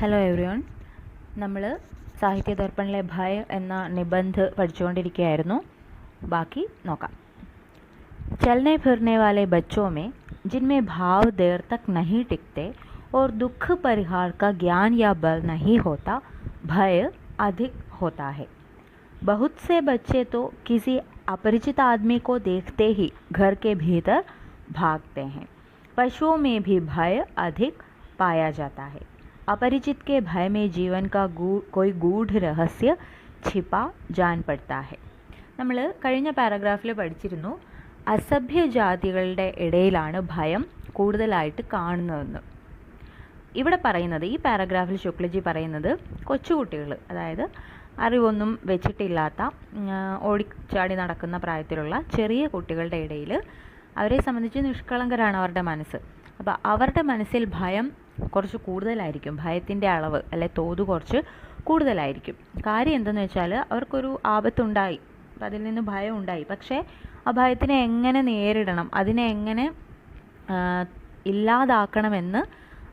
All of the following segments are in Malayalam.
Hello everyone. നമ്മൾ സാഹിത്യ ദർപ്പണിലെ ഭയ എന്ന നിബന്ധ പഠിച്ചുകൊണ്ടിരിക്കുകയായിരുന്നു. ബാക്കി നോക്കാം. चलने फिरने वाले बच्चों में जिनमें भाव देर तक नहीं टिकते और दुख परिहार का ज्ञान या बल नहीं होता, भय अधिक होता है. बहुत से बच्चे तो किसी अपरिचित आदमी को देखते ही घर के भीतर भागते हैं. पशुओं में भी भय अधिक पाया जाता है. अपरिचित के भय में जीवन का कोई गूढ़ रहस्य छिपा जान पड़ता है. നമ്മൾ കഴിഞ്ഞ പാരഗ്രാഫിൽ പഠിച്ചിരുന്നു അസഭ്യ ജാതികളുടെ ഇടയിലാണ് ഭയം കൂടുതലായിട്ട് കാണുന്നതെന്ന്. ഇവിടെ പറയുന്നത്, ഈ പാരഗ്രാഫിൽ ശുക്ലജി പറയുന്നത്, കൊച്ചുകുട്ടികൾ, അതായത് അറിവൊന്നും വെച്ചിട്ടില്ലാത്ത ഓടിച്ചാടി നടക്കുന്ന പ്രായത്തിലുള്ള ചെറിയ കുട്ടികളുടെ ഇടയിൽ അവരെ സംബന്ധിച്ച് നിഷ്കളങ്കരാണ് അവരുടെ മനസ്സ്. അപ്പോൾ അവരുടെ മനസ്സിൽ ഭയം കുറച്ച് കൂടുതലായിരിക്കും. ഭയത്തിൻ്റെ അളവ് അല്ലെ തോത് കുറച്ച് കൂടുതലായിരിക്കും. കാര്യം എന്തെന്ന് വെച്ചാൽ അവർക്കൊരു ആപത്തുണ്ടായി, അപ്പം അതിൽ നിന്ന് ഭയം ഉണ്ടായി. പക്ഷേ ആ ഭയത്തിനെ എങ്ങനെ നേരിടണം, അതിനെ എങ്ങനെ ഇല്ലാതാക്കണമെന്ന്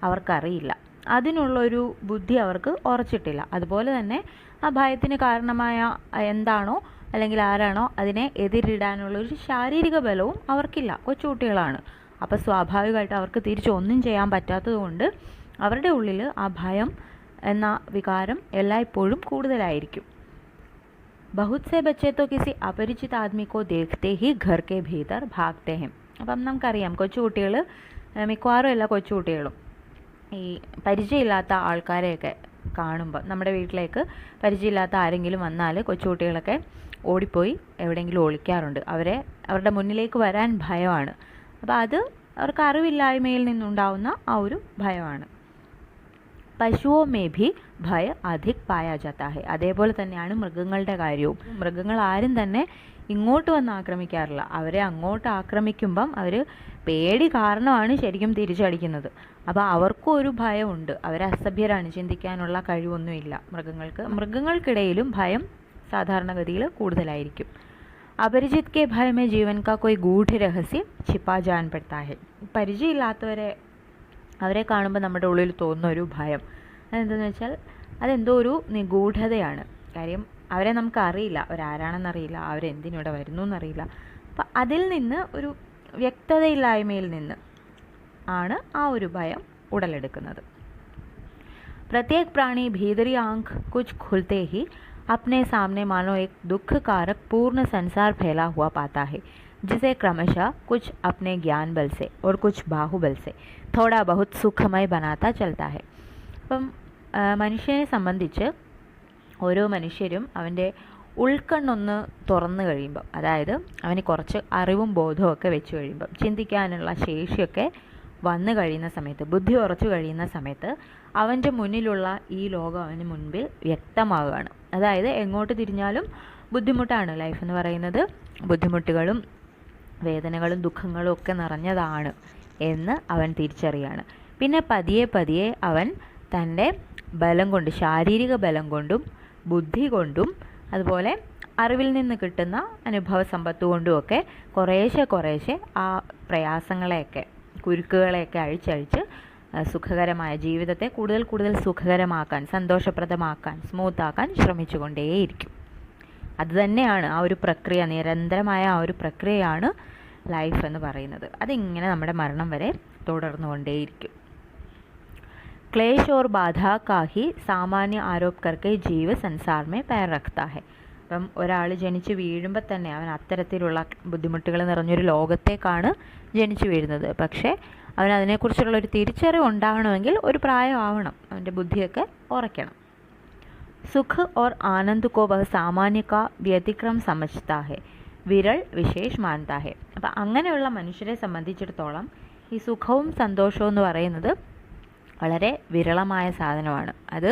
അവർക്കറിയില്ല. അതിനുള്ളൊരു ബുദ്ധി അവർക്ക് ഉറച്ചിട്ടില്ല. അതുപോലെ തന്നെ ആ ഭയത്തിന് കാരണമായ എന്താണോ അല്ലെങ്കിൽ ആരാണോ അതിനെ എതിരിടാനുള്ളൊരു ശാരീരിക ബലവും അവർക്കില്ല. കൊച്ചുകുട്ടികളാണ്. അപ്പോൾ സ്വാഭാവികമായിട്ട് അവർക്ക് തിരിച്ചൊന്നും ചെയ്യാൻ പറ്റാത്തത് കൊണ്ട് അവരുടെ ഉള്ളിൽ ആ ഭയം എന്ന വികാരം എല്ലായ്പ്പോഴും കൂടുതലായിരിക്കും. बहुत से बच्चे तो किसी अपरिचित आदमी को देखते ही घर के भीतर भागते हैं. അപ്പം നമുക്കറിയാം, കൊച്ചുകുട്ടികൾ, മിക്കവാറും എല്ലാ കൊച്ചുകുട്ടികളും ഈ പരിചയമില്ലാത്ത ആൾക്കാരെയൊക്കെ കാണുമ്പോൾ, നമ്മുടെ വീട്ടിലേക്ക് പരിചയമില്ലാത്ത ആരെങ്കിലും വന്നാൽ കൊച്ചുകുട്ടികളൊക്കെ ഓടിപ്പോയി എവിടെയെങ്കിലും ഒളിക്കാറുണ്ട്. അവരുടെ മുന്നിലേക്ക് വരാൻ ഭയമാണ്. അപ്പോൾ അത് അവർക്ക് അറിവില്ലായ്മയിൽ നിന്നുണ്ടാവുന്ന ആ ഒരു ഭയമാണ്. പശുവോ മേ ഭി ഭയ അധിക് പായാ ജാത്താ ഹെ. അതേപോലെ തന്നെയാണ് മൃഗങ്ങളുടെ കാര്യവും. മൃഗങ്ങൾ ആരും തന്നെ ഇങ്ങോട്ട് വന്ന് ആക്രമിക്കാറില്ല. അവരെ അങ്ങോട്ട് ആക്രമിക്കുമ്പം അവർ പേടി കാരണമാണ് ശരിക്കും തിരിച്ചടിക്കുന്നത്. അപ്പോൾ അവർക്കും ഒരു ഭയമുണ്ട്. അവരെ അസഭ്യരാണ്, ചിന്തിക്കാനുള്ള കഴിവൊന്നുമില്ല മൃഗങ്ങൾക്കിടയിലും ഭയം സാധാരണഗതിയിൽ കൂടുതലായിരിക്കും. അപരിചിത് കെ ഭയ മേ ജീവൻ കാ കോയി ഗൂഢ രഹസ്യം छिपा जान पड़ता है. അവരെ കാണുമ്പോൾ നമ്മുടെ ഉള്ളിൽ തോന്നുന്ന ഒരു ഭയം അതെന്തെന്ന് വെച്ചാൽ അതെന്തോ ഒരു നിഗൂഢതയാണ്. കാര്യം അവരെ നമുക്കറിയില്ല, അവരാരാണെന്നറിയില്ല, അവരെന്തിനിവിടെ വരുന്നു എന്നറിയില്ല. അപ്പം അതിൽ നിന്ന് ഒരു വ്യക്തതയില്ലായ്മയിൽ നിന്ന് ആണ് ആ ഒരു ഭയം ഉടലെടുക്കുന്നത്. प्रत्येक प्राणी भीतरी आंख कुछ खुलते ही अपने सामने मानो एक दुख कारक पूर्ण संसार फैला हुआ पाता है, जिसे क्रमशः कुछ अपने ज्ञान बल से और कुछ बाहुबल से थोड़ा बहुत सुखमय बनाता चलता है. അപ്പം മനുഷ്യനെ സംബന്ധിച്ച് ഓരോ മനുഷ്യരും അവൻ്റെ ഉൾക്കണ്ണൊന്ന് തുറന്നു കഴിയുമ്പം, അതായത് അവന് കുറച്ച് അറിവും ബോധവും ഒക്കെ വെച്ച് കഴിയുമ്പം, ചിന്തിക്കാനുള്ള ശേഷിയൊക്കെ വന്നു കഴിയുന്ന സമയത്ത്, ബുദ്ധി ഉറച്ചു കഴിയുന്ന സമയത്ത് അവൻ്റെ മുന്നിലുള്ള ഈ ലോകം അവന് മുൻപിൽ വ്യക്തമാവുകയാണ്. അതായത് എങ്ങോട്ട് തിരിഞ്ഞാലും ബുദ്ധിമുട്ടാണ്. ലൈഫ് എന്ന് പറയുന്നത് ബുദ്ധിമുട്ടുകളും വേദനകളും ദുഃഖങ്ങളും ഒക്കെ നിറഞ്ഞതാണ് എന്ന് അവൻ തിരിച്ചറിയാണ്. പിന്നെ പതിയെ പതിയെ അവൻ തൻ്റെ ബലം കൊണ്ട്, ശാരീരിക ബലം കൊണ്ടും ബുദ്ധി കൊണ്ടും അതുപോലെ അറിവിൽ നിന്ന് കിട്ടുന്ന അനുഭവ സമ്പത്ത് കൊണ്ടുമൊക്കെ കുറേശ്ശെ ആ പ്രയാസങ്ങളെയൊക്കെ, കുരുക്കുകളെയൊക്കെ അഴിച്ചഴിച്ച് സുഖകരമായ ജീവിതത്തെ കൂടുതൽ സുഖകരമാക്കാൻ, സന്തോഷപ്രദമാക്കാൻ, സ്മൂത്താക്കാൻ ശ്രമിച്ചുകൊണ്ടേയിരിക്കും. അതുതന്നെയാണ് ആ ഒരു പ്രക്രിയ, നിരന്തരമായ ആ ഒരു പ്രക്രിയയാണ് ലൈഫ് എന്ന് പറയുന്നത്. അതിങ്ങനെ നമ്മുടെ മരണം വരെ തുടർന്നുകൊണ്ടേയിരിക്കും. क्लेश और बाधा का ही सामान्य आरोप करके जीव संसार में पैर रखता है. അപ്പം ഒരാൾ ജനിച്ച് വീഴുമ്പോൾ തന്നെ അവൻ അത്തരത്തിലുള്ള ബുദ്ധിമുട്ടുകൾ നിറഞ്ഞൊരു ലോകത്തേക്കാണ് ജനിച്ചു വീഴുന്നത്. പക്ഷേ അവൻ അതിനെക്കുറിച്ചുള്ളൊരു തിരിച്ചറിവ് ഉണ്ടാകണമെങ്കിൽ ഒരു പ്രായം ആവണം, അവൻ്റെ ബുദ്ധിയൊക്കെ ഉറയ്ക്കണം. സുഖ और आनंद को वह सामान्य का व्यतिक्रम समझता है, വിരൾ വിശേഷ് മാനതാ ഹെ. അപ്പം അങ്ങനെയുള്ള മനുഷ്യരെ സംബന്ധിച്ചിടത്തോളം ഈ സുഖവും സന്തോഷവും എന്ന് പറയുന്നത് വളരെ വിരളമായ സാധനമാണ്. അത്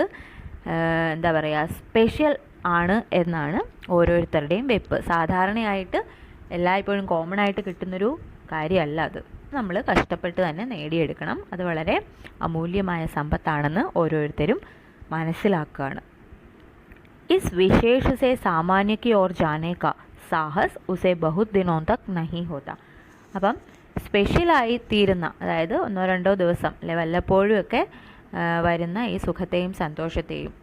എന്താ പറയുക, സ്പെഷ്യൽ ആണ് എന്നാണ് ഓരോരുത്തരുടെയും വെപ്പ്. സാധാരണയായിട്ട് എല്ലായ്പ്പോഴും കോമൺ ആയിട്ട് കിട്ടുന്നൊരു കാര്യമല്ല അത്. നമ്മൾ കഷ്ടപ്പെട്ട് തന്നെ നേടിയെടുക്കണം. അത് വളരെ അമൂല്യമായ സമ്പത്താണെന്ന് ഓരോരുത്തരും മനസ്സിലാക്കുകയാണ്. ഇസ് വിശേഷ സെ സാമാന്യ की ओर जाने का साहस उसे बहुत दिनों तक नहीं होता. അപ്പം സ്പെഷ്യലായി തീരുന്ന, അതായത് 1-2 ദിവസം അല്ലെ വല്ലപ്പോഴും ഒക്കെ വരുന്ന ഈ സുഖത്തെയും സന്തോഷത്തെയും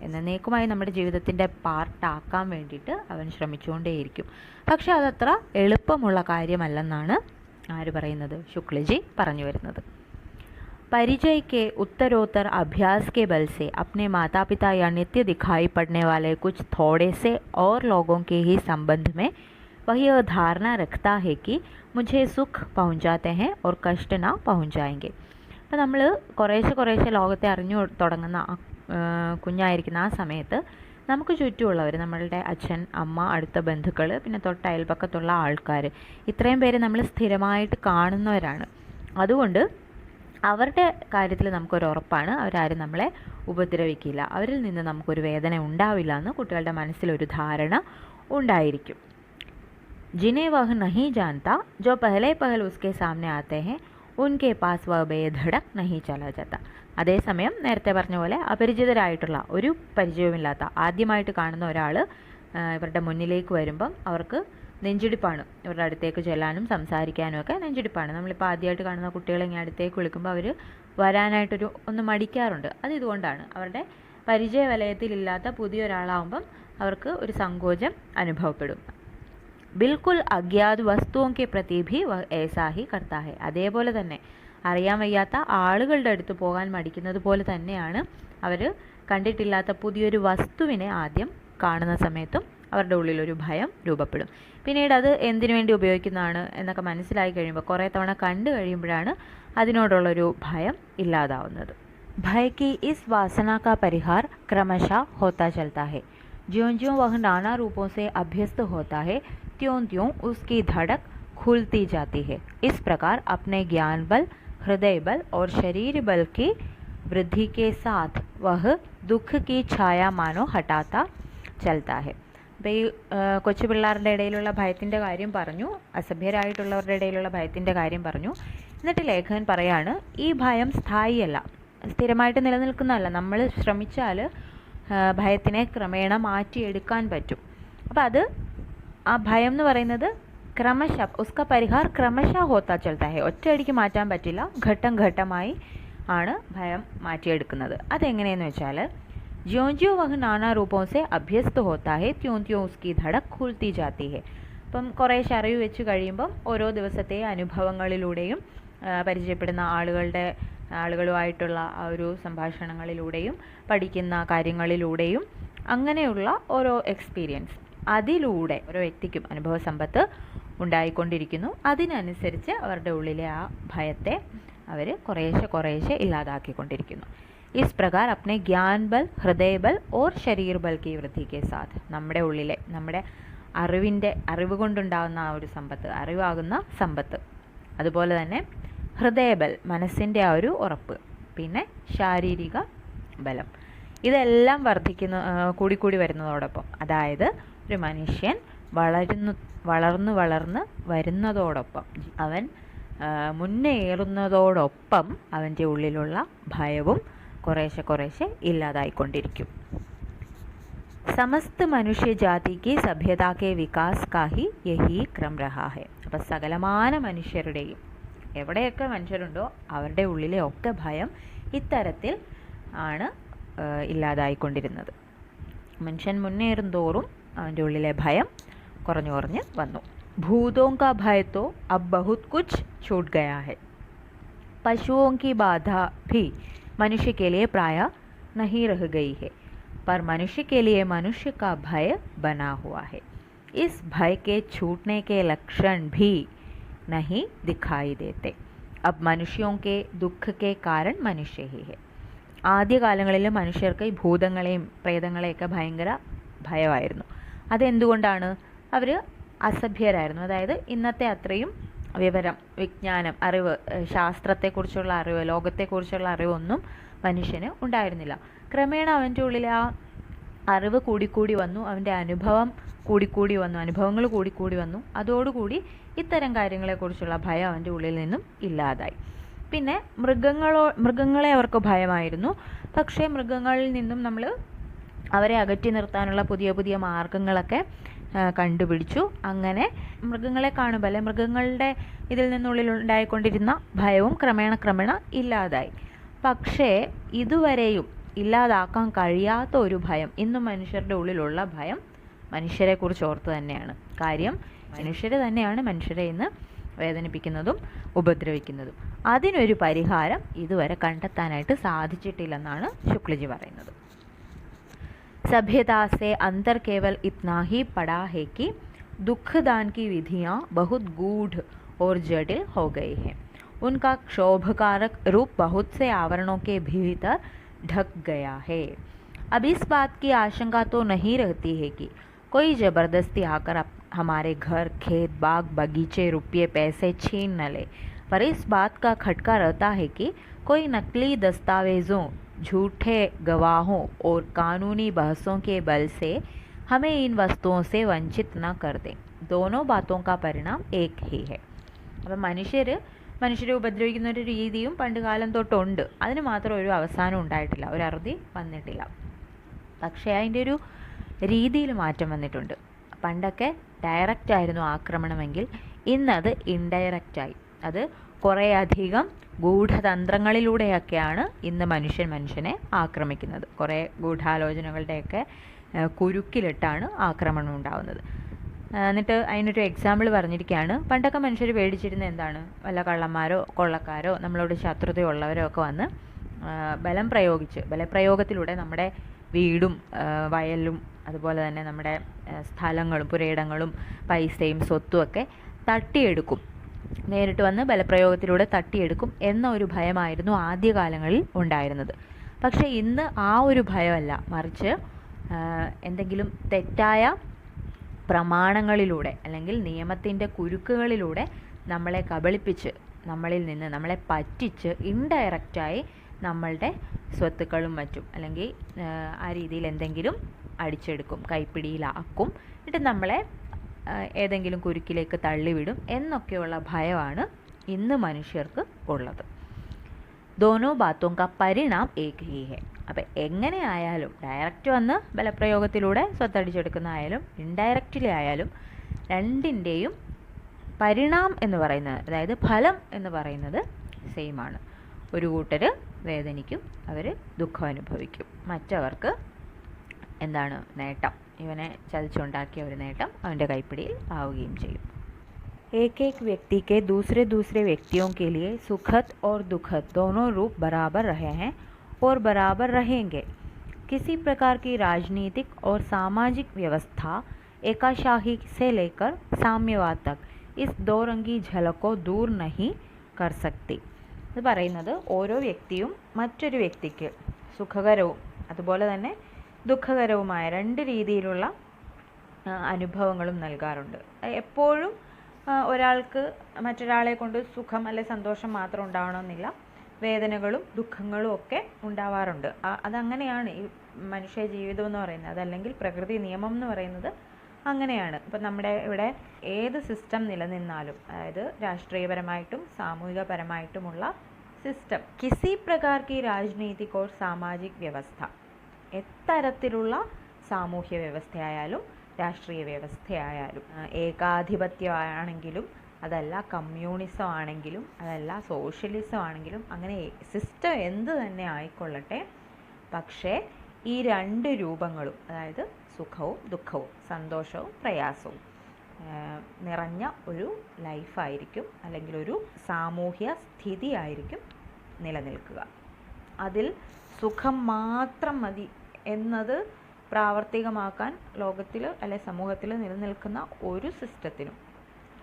എന്നേക്കുമായി നമ്മുടെ ജീവിതത്തിൻ്റെ പാർട്ടാക്കാൻ വേണ്ടിയിട്ട് അവൻ ശ്രമിച്ചുകൊണ്ടേയിരിക്കും. പക്ഷെ അതത്ര എളുപ്പമുള്ള കാര്യമല്ലെന്നാണ് ആര് പറയുന്നത്? ശുക്ലജി പറഞ്ഞു വരുന്നത്. परिचय के उत्तरोत्तर अभ्यास के बल से अपने माता पिता या नित्य दिखाई पड़ने वाले कुछ थोड़े से और लोगों के ही संबंध में वह यह धारणा रखता है कि मुझे सुख पहुंचाते हैं और कष्ट ना पहुंचाएंगे. അപ്പോൾ നമ്മൾ കുറേശ്ശെ ലോകത്തെ അറിഞ്ഞു തുടങ്ങുന്ന കുഞ്ഞായിരിക്കുന്ന ആ സമയത്ത് നമുക്ക് ചുറ്റുമുള്ളവർ, നമ്മളുടെ അച്ഛൻ, അമ്മ, അടുത്ത ബന്ധുക്കൾ, പിന്നെ തൊട്ട അയൽപക്കത്തുള്ള ആൾക്കാർ, ഇത്രയും പേര് നമ്മൾ സ്ഥിരമായിട്ട് കാണുന്നവരാണ്. അതുകൊണ്ട് അവരുടെ കാര്യത്തിൽ നമുക്കൊരു ഉറപ്പാണ്, അവരാരും നമ്മളെ ഉപദ്രവിക്കില്ല, അവരിൽ നിന്ന് നമുക്കൊരു വേദന ഉണ്ടാവില്ല എന്ന് കുട്ടികളുടെ മനസ്സിലൊരു ധാരണ ഉണ്ടായിരിക്കും. जिन्हें वह नहीं जानता, जो पहले उसके सामने आते हैं, उनके पास वह बेधड़क नहीं चला जाता. അതേസമയം നേരത്തെ പറഞ്ഞ പോലെ അപരിചിതരായിട്ടുള്ള, ഒരു പരിചയവുമില്ലാത്ത, ആദ്യമായിട്ട് കാണുന്ന ഒരാൾ ഇവരുടെ മുന്നിലേക്ക് വരുമ്പം അവർക്ക് നെഞ്ചിടിപ്പാണ്. ഇവരുടെ അടുത്തേക്ക് ചെല്ലാനും സംസാരിക്കാനും ഒക്കെ നെഞ്ചിടിപ്പാണ്. നമ്മളിപ്പോൾ ആദ്യമായിട്ട് കാണുന്ന കുട്ടികളെ ഇങ്ങനെ അടുത്തേക്ക് വിളിക്കുമ്പോൾ അവർ വരാനായിട്ടൊരു ഒന്ന് മടിക്കാറുണ്ട്. അത് ഇതുകൊണ്ടാണ്, അവരുടെ പരിചയ വലയത്തിലില്ലാത്ത പുതിയൊരാളാവുമ്പം അവർക്ക് ഒരു സങ്കോചം അനുഭവപ്പെടും. ബിൽക്കുൽ അജ്ഞാത് വസ്തുവും കെ പ്രതി ഭി ഏസാ ഹി കർത്താ ഹെ. അതേപോലെ തന്നെ അറിയാൻ വയ്യാത്ത ആളുകളുടെ അടുത്ത് പോകാൻ മടിക്കുന്നത് പോലെ തന്നെയാണ് അവർ കണ്ടിട്ടില്ലാത്ത പുതിയൊരു വസ്തുവിനെ ആദ്യം കാണുന്ന സമയത്തും അവരുടെ ഉള്ളിലൊരു ഭയം രൂപപ്പെടും. പിന്നീട് അത് എന്തിനു വേണ്ടി ഉപയോഗിക്കുന്നതാണ് എന്നൊക്കെ മനസ്സിലായി കഴിയുമ്പോൾ, കുറേ തവണ കണ്ടു കഴിയുമ്പോഴാണ് അതിനോടുള്ളൊരു ഭയം ഇല്ലാതാവുന്നത്. ഭയ की इस वासना का परिहार क्रमशः होता चलता है. ज्यों-ज्यों वह नाना रूपों से अभ्यस्त होता है, त्यों-त्यों उसकी धड़क खुलती जाती है. इस प्रकार अपने ज्ञान बल, हृदय बल और शरीर बल की वृद्धि के साथ वह दुख की छाया मानो हटाता चलता है. അപ്പോൾ ഈ കൊച്ചു പിള്ളേരുടെ ഇടയിലുള്ള ഭയത്തിൻ്റെ കാര്യം പറഞ്ഞു, അസഭ്യരായിട്ടുള്ളവരുടെ ഇടയിലുള്ള ഭയത്തിൻ്റെ കാര്യം പറഞ്ഞു. എന്നിട്ട് ലേഖകൻ പറയാണ്, ഈ ഭയം സ്ഥായിയല്ല, സ്ഥിരമായിട്ട് നിലനിൽക്കുന്നതല്ല. നമ്മൾ ശ്രമിച്ചാൽ ഭയത്തിനെ ക്രമേണ മാറ്റിയെടുക്കാൻ പറ്റും. അപ്പോൾ അത്, ആ ഭയം എന്ന് പറയുന്നത് ക്രമശ, ഉസ്ക പരിഹാർ ക്രമശ ഹോത്താ ചൽത്താ ഹെ. ഒറ്റയടിക്ക് മാറ്റാൻ പറ്റില്ല, ഘട്ടം ഘട്ടമായി ആണ് ഭയം മാറ്റിയെടുക്കുന്നത്. അതെങ്ങനെയെന്ന് വെച്ചാൽ, ज्यों-ज्यों वह नाना रूपों से अभ्यस्त होता है, त्यों-त्यों उसकी धड़क खुलती जाती है. അപ്പം കുറേ അറിവ് വെച്ച് കഴിയുമ്പം ഓരോ ദിവസത്തെ അനുഭവങ്ങളിലൂടെയും പരിചയപ്പെടുന്ന ആളുകളുമായിട്ടുള്ള ആ ഒരു സംഭാഷണങ്ങളിലൂടെയും പഠിക്കുന്ന കാര്യങ്ങളിലൂടെയും അങ്ങനെയുള്ള ഓരോ എക്സ്പീരിയൻസ്, അതിലൂടെ ഓരോ വ്യക്തിക്കും അനുഭവ സമ്പത്ത് ഉണ്ടായിക്കൊണ്ടിരിക്കുന്നു. അതിനനുസരിച്ച് അവരുടെ ഉള്ളിലെ ആ ഭയത്തെ അവർ കുറേശ്ശെ ഇല്ലാതാക്കിക്കൊണ്ടിരിക്കുന്നു. इस प्रकार अपने ज्ञान बल, हृदय बल और शरीर बल की वृद्धि के साथ നമ്മുടെ ഉള്ളിലെ, നമ്മുടെ അറിവ് കൊണ്ടുണ്ടാകുന്ന ആ ഒരു സമ്പത്ത്, അറിവാകുന്ന സമ്പത്ത്, അതുപോലെ തന്നെ ഹൃദയബൽ, മനസ്സിൻ്റെ ആ ഒരു ഉറപ്പ്, പിന്നെ ശാരീരിക ബലം, ഇതെല്ലാം കൂടിക്കൂടി വരുന്നതോടൊപ്പം, അതായത് ഒരു മനുഷ്യൻ വളർന്ന് വരുന്നതോടൊപ്പം, അവൻ മുന്നേറുന്നതോടൊപ്പം അവൻ്റെ ഉള്ളിലുള്ള ഭയവും കുറേശ്ശെ ഇല്ലാതായിക്കൊണ്ടിരിക്കും. സമസ്ത മനുഷ്യ ജാതിക്ക് സഭ്യതാ കെ വികാസ് കാ ഹി യഹി ക്രം രഹാ ഹെ. അപ്പം സകലമാന മനുഷ്യരുടെയും, എവിടെയൊക്കെ മനുഷ്യരുണ്ടോ അവരുടെ ഉള്ളിലെ ഒക്കെ ഭയം ഇത്തരത്തിൽ ആണ് ഇല്ലാതായിക്കൊണ്ടിരുന്നത്. മനുഷ്യൻ മുന്നേറും തോറും അവൻ്റെ ഉള്ളിലെ ഭയം കുറഞ്ഞു വന്നു. ഭൂതോं का भय तो अब बहुत कुछ छूट गया है. पशुओं की बाधा भी मनुष्य के लिए प्राय नहीं रह गई है, पर मनुष्य के लिए मनुष्य का भय बना हुआ है. इस भय के छूटने के लक्षण भी नहीं दिखाई देते. अब मनुष्यों के दुख के कारण मनुष्य ही है. ആദ്യകാലങ്ങളിൽ മനുഷ്യർക്ക് ഈ ഭൂതങ്ങളെയും പ്രേതങ്ങളെയൊക്കെ ഭയങ്കര ഭയമായിരുന്നു. അതെന്തുകൊണ്ടാണ്? അവർ അസഭ്യരായിരുന്നു. അതായത് ഇന്നത്തെ അത്രയും വിവരം, വിജ്ഞാനം, അറിവ്, ശാസ്ത്രത്തെക്കുറിച്ചുള്ള അറിവ്, ലോകത്തെക്കുറിച്ചുള്ള അറിവൊന്നും മനുഷ്യന് ഉണ്ടായിരുന്നില്ല. ക്രമേണ അവൻ്റെ ഉള്ളിൽ ആ അറിവ് കൂടിക്കൂടി വന്നു, അവൻ്റെ അനുഭവങ്ങൾ കൂടിക്കൂടി വന്നു. അതോടുകൂടി ഇത്തരം കാര്യങ്ങളെക്കുറിച്ചുള്ള ഭയം അവൻ്റെ ഉള്ളിൽ നിന്നും ഇല്ലാതായി. പിന്നെ മൃഗങ്ങളെ അവർക്ക് ഭയമായിരുന്നു. പക്ഷേ മൃഗങ്ങളിൽ നിന്നും നമ്മൾ അവരെ അകറ്റി നിർത്താനുള്ള പുതിയ മാർഗങ്ങളൊക്കെ കണ്ടുപിടിച്ചു. അങ്ങനെ മൃഗങ്ങളെ കാണുമ്പോൾ, അല്ലെ മൃഗങ്ങളുടെ ഇതിൽ നിന്നുള്ളിൽ ഉണ്ടായിക്കൊണ്ടിരുന്ന ഭയവും ക്രമേണ ഇല്ലാതായി. പക്ഷേ ഇതുവരെയും ഇല്ലാതാക്കാൻ കഴിയാത്ത ഒരു ഭയം, ഇന്നും മനുഷ്യരുടെ ഉള്ളിലുള്ള ഭയം മനുഷ്യരെക്കുറിച്ച് ഓർത്ത് തന്നെയാണ്. കാര്യം മനുഷ്യർ തന്നെയാണ് മനുഷ്യരെ ഇന്ന് വേദനിപ്പിക്കുന്നതും ഉപദ്രവിക്കുന്നതും. അതിനൊരു പരിഹാരം ഇതുവരെ കണ്ടെത്താനായിട്ട് സാധിച്ചിട്ടില്ലെന്നാണ് ശുക്ലജി പറയുന്നത്. सभ्यता से अंतर केवल इतना ही पड़ा है कि दुखदान की विधियां बहुत गूढ़ और जटिल हो गई हैं. उनका क्षोभकारक रूप बहुत से आवरणों के भीतर ढक गया है. अब इस बात की आशंका तो नहीं रहती है कि कोई ज़बरदस्ती आकर हमारे घर, खेत, बाग, बगीचे, रुपये, पैसे छीन न ले, पर इस बात का खटका रहता है कि कोई नकली दस्तावेज़ों, झूठे गवाहों और कानूनी बहसों के बल से हमें इन वस्तुओं से वंचित न कर दें. दोनों बातों का परिणाम एक ही है. അപ്പം മനുഷ്യരെ ഉപദ്രവിക്കുന്ന ഒരു രീതിയും പണ്ട് കാലം തൊട്ടുണ്ട്. അതിന് മാത്രം ഒരു അവസാനം ഉണ്ടായിട്ടില്ല, ഒരു അറുതി വന്നിട്ടില്ല. പക്ഷേ അതിൻ്റെ ഒരു രീതിയിൽ മാറ്റം വന്നിട്ടുണ്ട്. പണ്ടൊക്കെ ഡയറക്റ്റ് ആയിരുന്നു ആക്രമണമെങ്കിൽ ഇന്നത് ഇൻഡയറക്റ്റായി. അത് കുറേയധികം ഗൂഢതന്ത്രങ്ങളിലൂടെയൊക്കെയാണ് ഇന്ന് മനുഷ്യനെ ആക്രമിക്കുന്നത്. കുറേ ഗൂഢാലോചനകളുടെയൊക്കെ കുരുക്കിലിട്ടാണ് ആക്രമണം ഉണ്ടാകുന്നത്. എന്നിട്ട് അതിനൊരു എക്സാമ്പിൾ പറഞ്ഞിരിക്കുകയാണ്. പണ്ടൊക്കെ മനുഷ്യർ പേടിച്ചിരുന്ന എന്താണ്? വല്ല കള്ളന്മാരോ കൊള്ളക്കാരോ നമ്മളോട് ശത്രുതയുള്ളവരോ ഒക്കെ വന്ന് ബലപ്രയോഗത്തിലൂടെ നമ്മുടെ വീടും വയലും അതുപോലെ തന്നെ നമ്മുടെ സ്ഥലങ്ങളും പുരയിടങ്ങളും പൈസയും സ്വത്തും ഒക്കെ തട്ടിയെടുക്കും. നേരിട്ട് വന്ന് ബലപ്രയോഗത്തിലൂടെ തട്ടിയെടുക്കും എന്ന ഒരു ഭയമായിരുന്നു ആദ്യകാലങ്ങളിൽ ഉണ്ടായിരുന്നത്. പക്ഷേ ഇന്ന് ആ ഒരു ഭയമല്ല, മറിച്ച് എന്തെങ്കിലും തെറ്റായ പ്രമാണങ്ങളിലൂടെ അല്ലെങ്കിൽ നിയമത്തിൻ്റെ കുരുക്കുകളിലൂടെ നമ്മളെ കബളിപ്പിച്ച് നമ്മളെ പറ്റിച്ച് ഇൻഡയറക്റ്റായി നമ്മളുടെ സ്വത്തുക്കളും മറ്റും അല്ലെങ്കിൽ ആ രീതിയിൽ എന്തെങ്കിലും അടിച്ചെടുക്കും, കൈപ്പിടിയിലാക്കും, എന്നിട്ട് നമ്മളെ ഏതെങ്കിലും കുരുക്കിലേക്ക് തള്ളിവിടും എന്നൊക്കെയുള്ള ഭയമാണ് ഇന്ന് മനുഷ്യർക്ക് ഉള്ളത്. ദോനോ ബാത്തോം കാ പരിണാം ഏക് ഹി ഹെ. അപ്പം എങ്ങനെയായാലും ഡയറക്റ്റ് വന്ന് ബലപ്രയോഗത്തിലൂടെ സ്വത്തടിച്ചെടുക്കുന്ന ആയാലും ഇൻഡയറക്റ്റ്ലി ആയാലും രണ്ടിൻ്റെയും പരിണാം എന്ന് പറയുന്നത്, അതായത് ഫലം എന്ന് പറയുന്നത് സെയിമാണ്. ഒരു കൂട്ടർ വേദനിക്കും, അവർ ദുഃഖം അനുഭവിക്കും, മറ്റവർക്ക് എന്താണ് നേട്ടം, ഇവനെ ചതിച്ചുണ്ടാക്കിയ ഒരു നേട്ടം അവൻ്റെ കൈപ്പിടിയിൽ ആവുകയും ചെയ്യും. एक एक व्यक्ति के दूसरे व्यक्तियों के लिए सुखद और दुखद दोनों रूप बराबर रहे हैं और बराबर रहेंगे. किसी प्रकार की राजनीतिक और सामाजिक व्यवस्था एकाशाही से लेकर साम्यवाद तक इस दो रंगी झलक को दूर नहीं कर सकती. ഇത് പറയുന്നത് ഓരോ വ്യക്തിയും മറ്റൊരു വ്യക്തിക്ക് സുഖകരവും അതുപോലെ തന്നെ ദുഃഖകരവുമായ രണ്ട് രീതിയിലുള്ള അനുഭവങ്ങളും നൽകാറുണ്ട്. എപ്പോഴും ഒരാൾക്ക് മറ്റൊരാളെ കൊണ്ട് സുഖം അല്ലെ സന്തോഷം മാത്രം ഉണ്ടാവണമെന്നില്ല, വേദനകളും ദുഃഖങ്ങളും ഒക്കെ ഉണ്ടാവാറുണ്ട്. അതങ്ങനെയാണ് ഈ മനുഷ്യ ജീവിതം എന്ന് പറയുന്നത്, അതല്ലെങ്കിൽ പ്രകൃതി നിയമം എന്ന് പറയുന്നത് അങ്ങനെയാണ്. ഇപ്പം നമ്മുടെ ഇവിടെ ഏത് സിസ്റ്റം നിലനിന്നാലും, അതായത് രാഷ്ട്രീയപരമായിട്ടും സാമൂഹികപരമായിട്ടുമുള്ള സിസ്റ്റം, കിസി പ്രകാർ കി രാജ്നീതിക് ഓർ സാമാജിക് വ്യവസ്ഥ, എത്തരത്തിലുള്ള സാമൂഹ്യ വ്യവസ്ഥയായാലും രാഷ്ട്രീയ വ്യവസ്ഥയായാലും, ഏകാധിപത്യമാണെങ്കിലും അതല്ല കമ്മ്യൂണിസം ആണെങ്കിലും അതല്ല സോഷ്യലിസം ആണെങ്കിലും, അങ്ങനെ സിസ്റ്റം എന്ത് തന്നെ ആയിക്കൊള്ളട്ടെ, പക്ഷേ ഈ രണ്ട് രൂപങ്ങളും, അതായത് സുഖവും ദുഃഖവും സന്തോഷവും പ്രയാസവും നിറഞ്ഞ ഒരു ലൈഫായിരിക്കും അല്ലെങ്കിൽ ഒരു സാമൂഹ്യ സ്ഥിതി ആയിരിക്കും നിലനിൽക്കുക. അതിൽ സുഖം മാത്രം മതി എന്നത് പ്രാവർത്തികമാക്കാൻ ലോകത്തിൽ അല്ലെ സമൂഹത്തിൽ നിലനിൽക്കുന്ന ഒരു സിസ്റ്റത്തിനും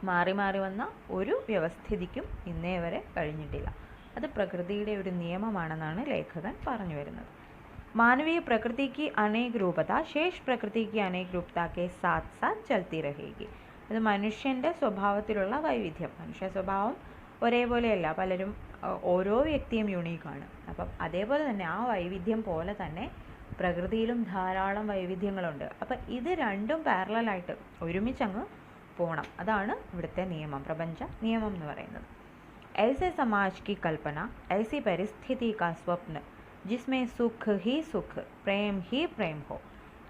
മാറി മാറി വന്ന ഒരു വ്യവസ്ഥിതിക്കും ഇന്നേ വരെ കഴിഞ്ഞിട്ടില്ല. അത് പ്രകൃതിയുടെ ഒരു നിയമമാണെന്നാണ് ലേഖകൻ പറഞ്ഞു വരുന്നത്. मानवीय प्रकृति की अनेक रूपता शेष प्रकृति की अनेक रूपता के साथ साथ चलती रहेगी. അത് മനുഷ്യൻ്റെ സ്വഭാവത്തിലുള്ള വൈവിധ്യം. മനുഷ്യ സ്വഭാവം ഒരേപോലെയല്ല, പലരും ഓരോ വ്യക്തിയും യുണീക്കാണ്. അപ്പം അതേപോലെ തന്നെ ആ വൈവിധ്യം പോലെ തന്നെ പ്രകൃതിയിലും ധാരാളം വൈവിധ്യങ്ങളുണ്ട്. അപ്പം ഇത് രണ്ടും പാരലായിട്ട് ഒരുമിച്ചങ്ങ് പോകണം. അതാണ് ഇവിടുത്തെ നിയമം, പ്രപഞ്ച നിയമം എന്ന് പറയുന്നത്. ऐसे समाज की कल्पना, ऐसी परिस्थिति का स्वप्न जिसमें सुख ही सुख, प्रेम ही प्रेम हो,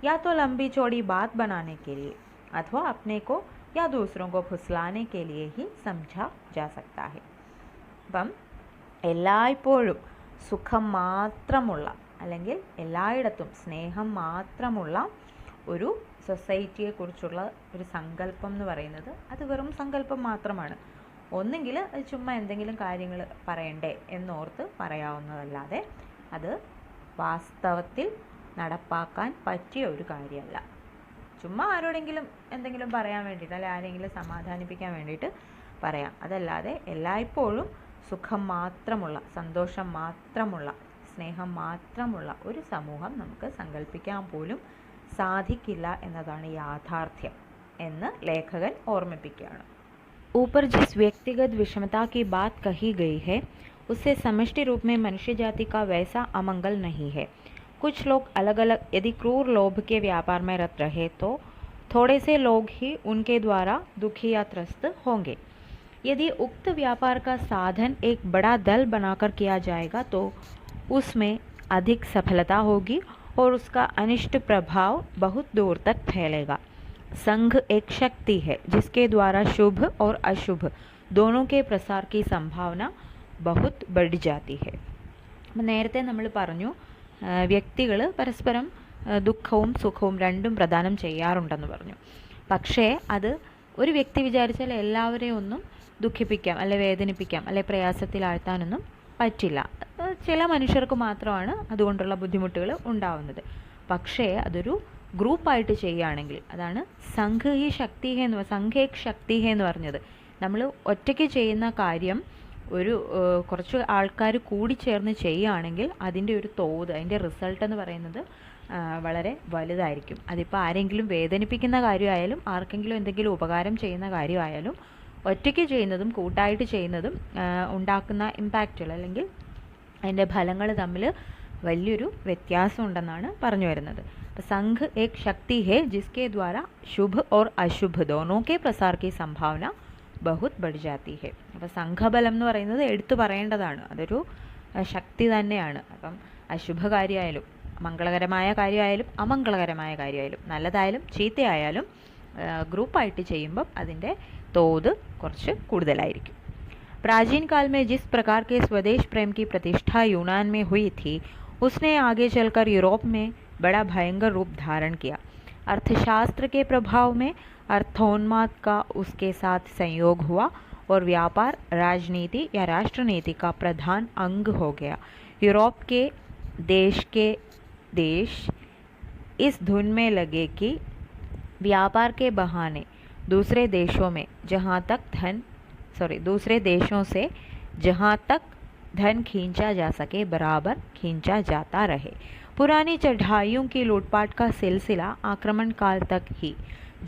या तो लंबी चौड़ी बात बनाने के लिए अथवा अपने को या दूसरों को फुसलाने के लिए ही समझा जा सकता है. അപ്പം എല്ലായ്പ്പോഴും സുഖം മാത്രമുള്ള അല്ലെങ്കിൽ എല്ലായിടത്തും സ്നേഹം മാത്രമുള്ള ഒരു സൊസൈറ്റിയെക്കുറിച്ചുള്ള ഒരു സങ്കല്പം എന്ന് പറയുന്നത് അത് വെറും സങ്കല്പം മാത്രമാണ്. ഒന്നെങ്കിൽ അത് ചുമ്മാ എന്തെങ്കിലും കാര്യങ്ങൾ പറയണ്ടേ എന്നോർത്ത് പറയാവുന്നതല്ലാതെ അത് വാസ്തവത്തിൽ നടപ്പാക്കാൻ പറ്റിയ ഒരു കാര്യമല്ല. ചുമ്മാ ആരോടെങ്കിലും എന്തെങ്കിലും പറയാൻ വേണ്ടിയിട്ട് അല്ലെങ്കിൽ ആരെങ്കിലും സമാധാനിപ്പിക്കാൻ വേണ്ടിയിട്ട് പറയാം. അതല്ലാതെ എല്ലായ്പ്പോഴും സുഖം മാത്രമുള്ള, സന്തോഷം മാത്രമുള്ള, സ്നേഹം മാത്രമുള്ള ഒരു സമൂഹം നമുക്ക് സങ്കല്പിക്കാൻ പോലും സാധിക്കില്ല എന്നതാണ് യാഥാർത്ഥ്യം എന്ന് ലേഖകൻ ഓർമ്മിപ്പിക്കുകയാണ്. ऊपर जिस व्यक्तिगत विषमता की बात कही गई है उससे समष्टि रूप में मनुष्य जाति का वैसा अमंगल नहीं है. कुछ लोग अलग अलग यदि क्रूर लोभ के व्यापार में रत रहे तो थोड़े से लोग ही उनके द्वारा दुखी या त्रस्त होंगे. यदि उक्त व्यापार का साधन एक बड़ा दल बनाकर किया जाएगा तो उसमें अधिक सफलता होगी और उसका अनिष्ट प्रभाव बहुत दूर तक फैलेगा. संघ एक शक्ति है जिसके द्वारा शुभ और अशुभ दोनों के प्रसार की संभावना बहुत बढ़ जाती है. നേരത്തെ നമ്മൾ പറഞ്ഞു വ്യക്തികൾ പരസ്പരം ദുഃഖവും സുഖവും രണ്ടും പ്രദാനം ചെയ്യാറുണ്ടെന്ന് പറഞ്ഞു. പക്ഷേ അത് ഒരു വ്യക്തി വിചാരിച്ചാൽ എല്ലാവരെയും ഒന്നും ദുഃഖിപ്പിക്കാം അല്ലെ വേദനിപ്പിക്കാം അല്ലെ പ്രയാസത്തിലാഴ്ത്താനൊന്നും പറ്റില്ല. ചില മനുഷ്യർക്ക് മാത്രമാണ് അതുകൊണ്ടുള്ള ബുദ്ധിമുട്ടുകൾ ഉണ്ടാവുന്നത്. പക്ഷേ അതൊരു ഗ്രൂപ്പായിട്ട് ചെയ്യുകയാണെങ്കിൽ, അതാണ് സംഘ് ഹി ശക്തി ഹേ എന്ന് സംഘേക് ശക്തി ഹേ എന്ന് പറഞ്ഞത്. നമ്മൾ ഒറ്റയ്ക്ക് ചെയ്യുന്ന കാര്യം ഒരു കുറച്ച് ആൾക്കാർ കൂടി ചേർന്ന് ചെയ്യുകയാണെങ്കിൽ അതിൻ്റെ ഒരു തോത്, അതിൻ്റെ റിസൾട്ട് എന്ന് പറയുന്നത് വളരെ വലുതായിരിക്കും. അതിപ്പോൾ ആരെങ്കിലും വേദനിപ്പിക്കുന്ന കാര്യമായാലും ആർക്കെങ്കിലും എന്തെങ്കിലും ഉപകാരം ചെയ്യുന്ന കാര്യമായാലും ഒറ്റയ്ക്ക് ചെയ്യുന്നതും കൂട്ടായിട്ട് ചെയ്യുന്നതും ഉണ്ടാക്കുന്ന ഇമ്പാക്റ്റുകൾ അല്ലെങ്കിൽ അതിൻ്റെ ഫലങ്ങൾ തമ്മിൽ വലിയൊരു വ്യത്യാസം ഉണ്ടെന്നാണ് പറഞ്ഞു വരുന്നത്. അപ്പോൾ സംഘ് एक शक्ति है जिसके द्वारा शुभ और अशुभ दोनों के प्रसार की संभावना बहुत बढ़ जाती है. അപ്പോൾ സംഘബലം എന്ന് പറയുന്നത് എടുത്തു പറയേണ്ടതാണ്. അതൊരു ശക്തി തന്നെയാണ്. അപ്പം അശുഭകാര്യമായാലും മംഗളകരമായ കാര്യമായാലും അമംഗളകരമായ കാര്യമായാലും നല്ലതായാലും ചീത്തയായാലും ഗ്രൂപ്പായിട്ട് ചെയ്യുമ്പം അതിൻ്റെ തോത് കുറച്ച് കൂടുതലായിരിക്കും. प्राचीन काल में जिस प्रकार के स्वदेश प्रेम की प्रतिष्ठा यूनान में हुई थी उसने आगे चलकर यूरोप में बड़ा भयंकर रूप धारण किया. अर्थशास्त्र के प्रभाव में अर्थोन्माद का उसके साथ संयोग हुआ और व्यापार राजनीति या राष्ट्रनीति का प्रधान अंग हो गया. यूरोप के देश इस धुन में लगे कि व्यापार के बहाने दूसरे देशों से जहाँ तक धन खींचा जा सके बराबर खींचा जाता रहे. पुरानी चढ़ाइयों की लूटपाट का सिलसिला आक्रमण काल तक ही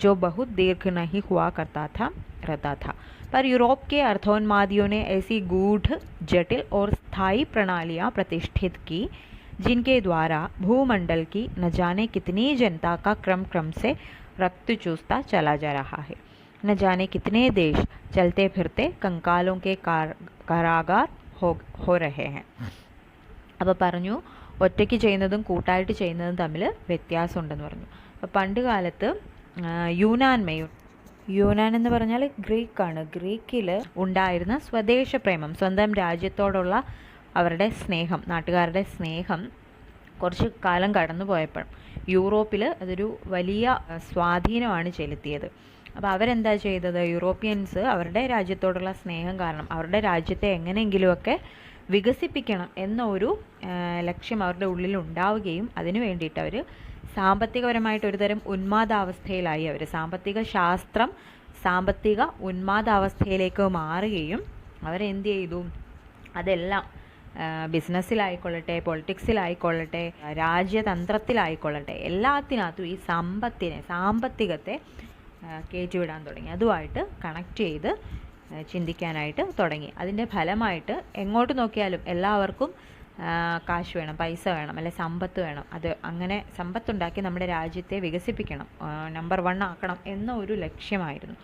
जो बहुत दीर्घ नहीं हुआ रहता था. पर यूरोप के अर्थोन्मादियों ने ऐसी गूढ़, जटिल और स्थायी प्रणालियाँ प्रतिष्ठित की जिनके द्वारा भूमंडल की न जाने कितनी जनता का क्रम से रक्त चूसता चला जा रहा है. न जाने कितने देश चलते फिरते कंकालों के कारागार हो रहे हैं. അപ്പോൾ പറഞ്ഞു ഒറ്റയ്ക്ക് ചെയ്യുന്നതും കൂട്ടായിട്ട് ചെയ്യുന്നതും തമ്മിൽ വ്യത്യാസമുണ്ടെന്ന് പറഞ്ഞു. അപ്പോൾ പണ്ട് കാലത്ത് യൂനാൻ എന്ന് പറഞ്ഞാൽ ഗ്രീക്കാണ്. ഗ്രീക്കിൽ ഉണ്ടായിരുന്ന സ്വദേശ പ്രേമം, സ്വന്തം രാജ്യത്തോടുള്ള അവരുടെ സ്നേഹം, നാട്ടുകാരുടെ സ്നേഹം കുറച്ച് കാലം കടന്നു പോയപ്പോൾ യൂറോപ്പിൽ അതൊരു വലിയ സ്വാധീനമാണ് ചെലുത്തിയത്. അപ്പോൾ അവരെന്താ ചെയ്തത്? യൂറോപ്യൻസ് അവരുടെ രാജ്യത്തോടുള്ള സ്നേഹം കാരണം അവരുടെ രാജ്യത്തെ എങ്ങനെയെങ്കിലുമൊക്കെ വികസിപ്പിക്കണം എന്ന ഒരു ലക്ഷ്യം അവരുടെ ഉള്ളിൽ ഉണ്ടാവുകയും അതിനു വേണ്ടിയിട്ട് അവർ സാമ്പത്തികപരമായിട്ട് ഒരുതരം ഉന്മാദാവസ്ഥയിലായി. അവർ സാമ്പത്തിക ഉന്മാദാവസ്ഥയിലേക്ക് മാറുകയും അവരെന്ത് ചെയ്തു? അതെല്ലാം ബിസിനസ്സിലായിക്കൊള്ളട്ടെ, പൊളിറ്റിക്സിലായിക്കൊള്ളട്ടെ, രാജ്യതന്ത്രത്തിലായിക്കൊള്ളട്ടെ, എല്ലാത്തിനകത്തും ഈ സാമ്പത്തികത്തെ കയറ്റിവിടാൻ തുടങ്ങി. അതുമായിട്ട് കണക്ട് ചെയ്ത് ചിന്തിക്കാനായിട്ട് തുടങ്ങി. അതിൻ്റെ ഫലമായിട്ട് എങ്ങോട്ട് നോക്കിയാലും എല്ലാവർക്കും കാശ് വേണം, പൈസ വേണം, അല്ലെ സമ്പത്ത് വേണം. അത് അങ്ങനെ സമ്പത്തുണ്ടാക്കി നമ്മുടെ രാജ്യത്തെ വികസിപ്പിക്കണം, നമ്പർ 1 ആക്കണം എന്ന ഒരു ലക്ഷ്യമായിരുന്നു.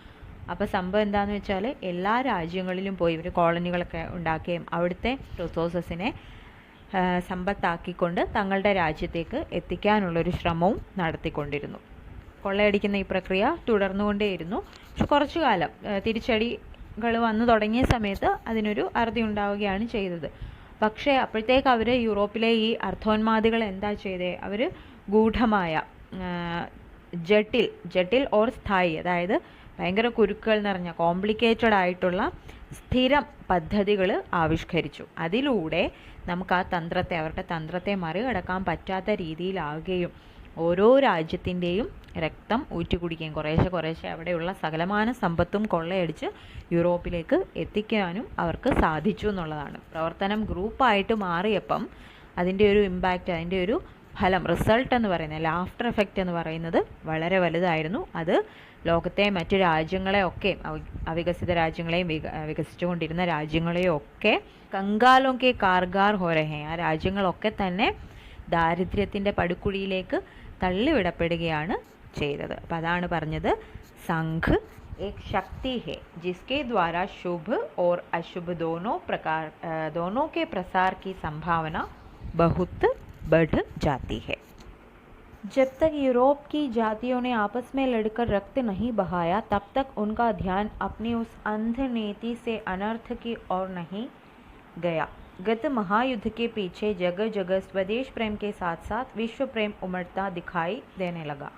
അപ്പോൾ സംഭവം എന്താണെന്ന് വെച്ചാൽ എല്ലാ രാജ്യങ്ങളിലും പോയി ഇവർ കോളനികളൊക്കെ ഉണ്ടാക്കുകയും അവിടുത്തെ റിസോഴ്സസിനെ സമ്പത്താക്കിക്കൊണ്ട് തങ്ങളുടെ രാജ്യത്തേക്ക് എത്തിക്കാനുള്ളൊരു ശ്രമവും നടത്തിക്കൊണ്ടിരുന്നു. കൊള്ളയടിക്കുന്ന ഈ പ്രക്രിയ തുടർന്നുകൊണ്ടേയിരുന്നു. പക്ഷെ കുറച്ചു കാലം തിരിച്ചടികൾ വന്നു തുടങ്ങിയ സമയത്ത് അതിനൊരു അറുതി ഉണ്ടാവുകയാണ് ചെയ്തത്. പക്ഷേ അപ്പോഴത്തേക്ക് അവർ യൂറോപ്പിലെ ഈ അർദ്ധോന്മാദികൾ എന്താ ചെയ്തേ, അവർ ഗൂഢമായ ജട്ടിൽ ഓർ സ്ഥായി, അതായത് ഭയങ്കര കുരുക്കൾ നിറഞ്ഞ കോംപ്ലിക്കേറ്റഡ് ആയിട്ടുള്ള സ്ഥിരം പദ്ധതികൾ ആവിഷ്കരിച്ചു. അതിലൂടെ നമുക്ക് ആ തന്ത്രത്തെ, അവരുടെ തന്ത്രത്തെ മറികടക്കാൻ പറ്റാത്ത രീതിയിലാവുകയും ഓരോ രാജ്യത്തിൻ്റെയും രക്തം ഊറ്റിക്കുടിക്കുകയും കുറേശ്ശെ അവിടെയുള്ള സകലമാന സമ്പത്തും കൊള്ളയടിച്ച് യൂറോപ്പിലേക്ക് എത്തിക്കാനും അവർക്ക് സാധിച്ചു എന്നുള്ളതാണ്. പ്രവർത്തനം ഗ്രൂപ്പായിട്ട് മാറിയപ്പം അതിൻ്റെ ഒരു ഇമ്പാക്റ്റ്, അതിൻ്റെ ഒരു ഫലം, റിസൾട്ട് എന്ന് പറയുന്നത്, ആഫ്റ്റർ എഫക്റ്റ് എന്ന് പറയുന്നത് വളരെ വലുതായിരുന്നു. അത് ലോകത്തെ മറ്റു രാജ്യങ്ങളെയൊക്കെ, അവികസിത രാജ്യങ്ങളെയും വികസിച്ചുകൊണ്ടിരുന്ന രാജ്യങ്ങളെയും ഒക്കെ കങ്കാലോക്കെ കാർഗാർ ഹോരഹേ, ആ രാജ്യങ്ങളൊക്കെ തന്നെ ദാരിദ്ര്യത്തിൻ്റെ പടുകുഴിയിലേക്ക് തള്ളിവിടപ്പെടുകയാണ് ചെയ്തത്. അപ്പം അതാണ് പറഞ്ഞത്, സംഘ് एक शक्ति है जिसके द्वारा शुभ और अशुभ दोनों के प्रसार की संभावना बहुत बढ़ जाती है. जब तक यूरोप की जातियों ने आपस में लड़कर रक्त नहीं बहाया, तब तक उनका ध्यान अपनी उस अंध नीति से अनर्थ की ओर नहीं गया. गत महायुद्ध के पीछे जगह जगह स्वदेश प्रेम के साथ साथ विश्व प्रेम उमड़ता दिखाई देने लगा.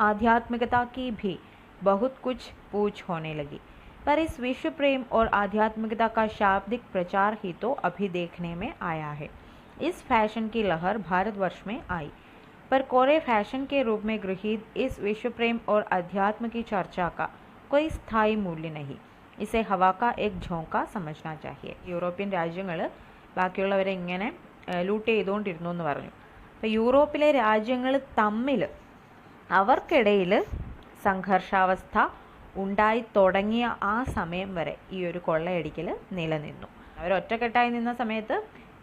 आध्यात्मिकता की भी बहुत कुछ पूछ होने लगी, पर इस विश्व प्रेम और आध्यात्मिकता का शाब्दिक प्रचार ही तो अभी देखने में आया है. इस फैशन की लहर भारतवर्ष में आई, पर कोरे फैशन के रूप में गृहीत इस विश्व प्रेम और अध्यात्म की चर्चा का कोई स्थायी मूल्य नहीं. इसे हवा का एक झोंका समझना चाहिए. യൂറോപ്യൻ രാജ്യങ്ങൾ ബാക്കിയുള്ളവരെ ഇങ്ങനെ ലൂട്ട് ചെയ്തുകൊണ്ടിരുന്നു എന്ന് പറഞ്ഞു. അപ്പോൾ യൂറോപ്പിലെ രാജ്യങ്ങൾ തമ്മിൽ അവർക്കിടയിൽ സംഘർഷാവസ്ഥ ഉണ്ടായി തുടങ്ങിയ ആ സമയം വരെ ഈ ഒരു കൊള്ളയടിക്കൽ നിലനിന്നു. അവരൊറ്റക്കെട്ടായി നിന്ന സമയത്ത്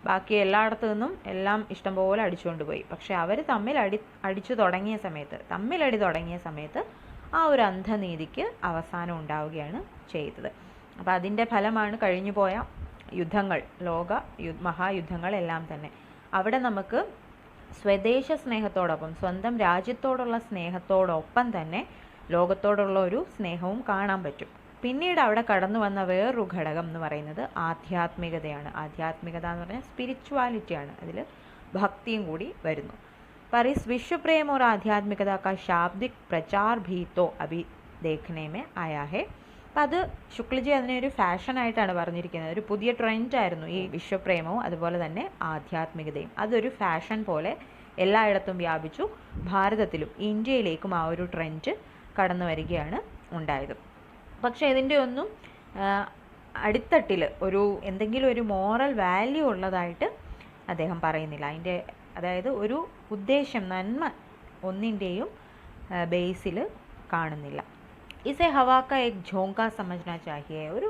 ബാക്കി എല്ലായിടത്തു നിന്നും എല്ലാം ഇഷ്ടംപോലെ അടിച്ചുകൊണ്ട് പോയി. പക്ഷെ അവർ തമ്മിലടി തുടങ്ങിയ സമയത്ത് ആ ഒരു അന്ധനീതിക്ക് അവസാനം ഉണ്ടാവുകയാണ് ചെയ്തത്. അപ്പോൾ അതിൻ്റെ ഫലമാണ് കഴിഞ്ഞു പോയ യുദ്ധങ്ങൾ, മഹായുദ്ധങ്ങളെല്ലാം തന്നെ. അവിടെ നമുക്ക് സ്വദേശ സ്നേഹത്തോടൊപ്പം, സ്വന്തം രാജ്യത്തോടുള്ള സ്നേഹത്തോടൊപ്പം തന്നെ ലോകത്തോടുള്ള ഒരു സ്നേഹവും കാണാൻ പറ്റും. പിന്നീട് അവിടെ കടന്നു വന്ന വേറൊരു ഘടകം എന്ന് പറയുന്നത് ആധ്യാത്മികതയാണ്. ആധ്യാത്മികത എന്ന് പറഞ്ഞാൽ സ്പിരിച്വാലിറ്റിയാണ്, അതിൽ ഭക്തിയും കൂടി വരുന്നു. पर इस विश्व प्रेम और आध्यात्मिकता का शाब्दिक प्रचार भी तो अभी देखने में आया है. അപ്പം അത് ശുക്ലജി അതിനെ ഒരു ഫാഷനായിട്ടാണ് പറഞ്ഞിരിക്കുന്നത്. ഒരു പുതിയ ട്രെൻഡായിരുന്നു ഈ വിശ്വപ്രേമവും അതുപോലെ തന്നെ ആധ്യാത്മികതയും. അതൊരു ഫാഷൻ പോലെ എല്ലായിടത്തും വ്യാപിച്ചു. ഭാരതത്തിലും ഇന്ത്യയിലേക്കും ആ ഒരു ട്രെൻഡ് കടന്നു വരികയാണ് ഉണ്ടായത്. പക്ഷേ ഇതിൻ്റെ ഒന്നും അടിത്തട്ടിൽ എന്തെങ്കിലും ഒരു മോറൽ വാല്യൂ ഉള്ളതായിട്ട് അദ്ദേഹം പറയുന്നില്ല. അതായത് ഒരു ഉദ്ദേശം, നന്മ ഒന്നിൻ്റെയും ബേസിൽ കാണുന്നില്ല. ഇസെ ഹവാക്ക എക് ഝോങ്ക സമജ്നാ ചാഹിയെ, ഒരു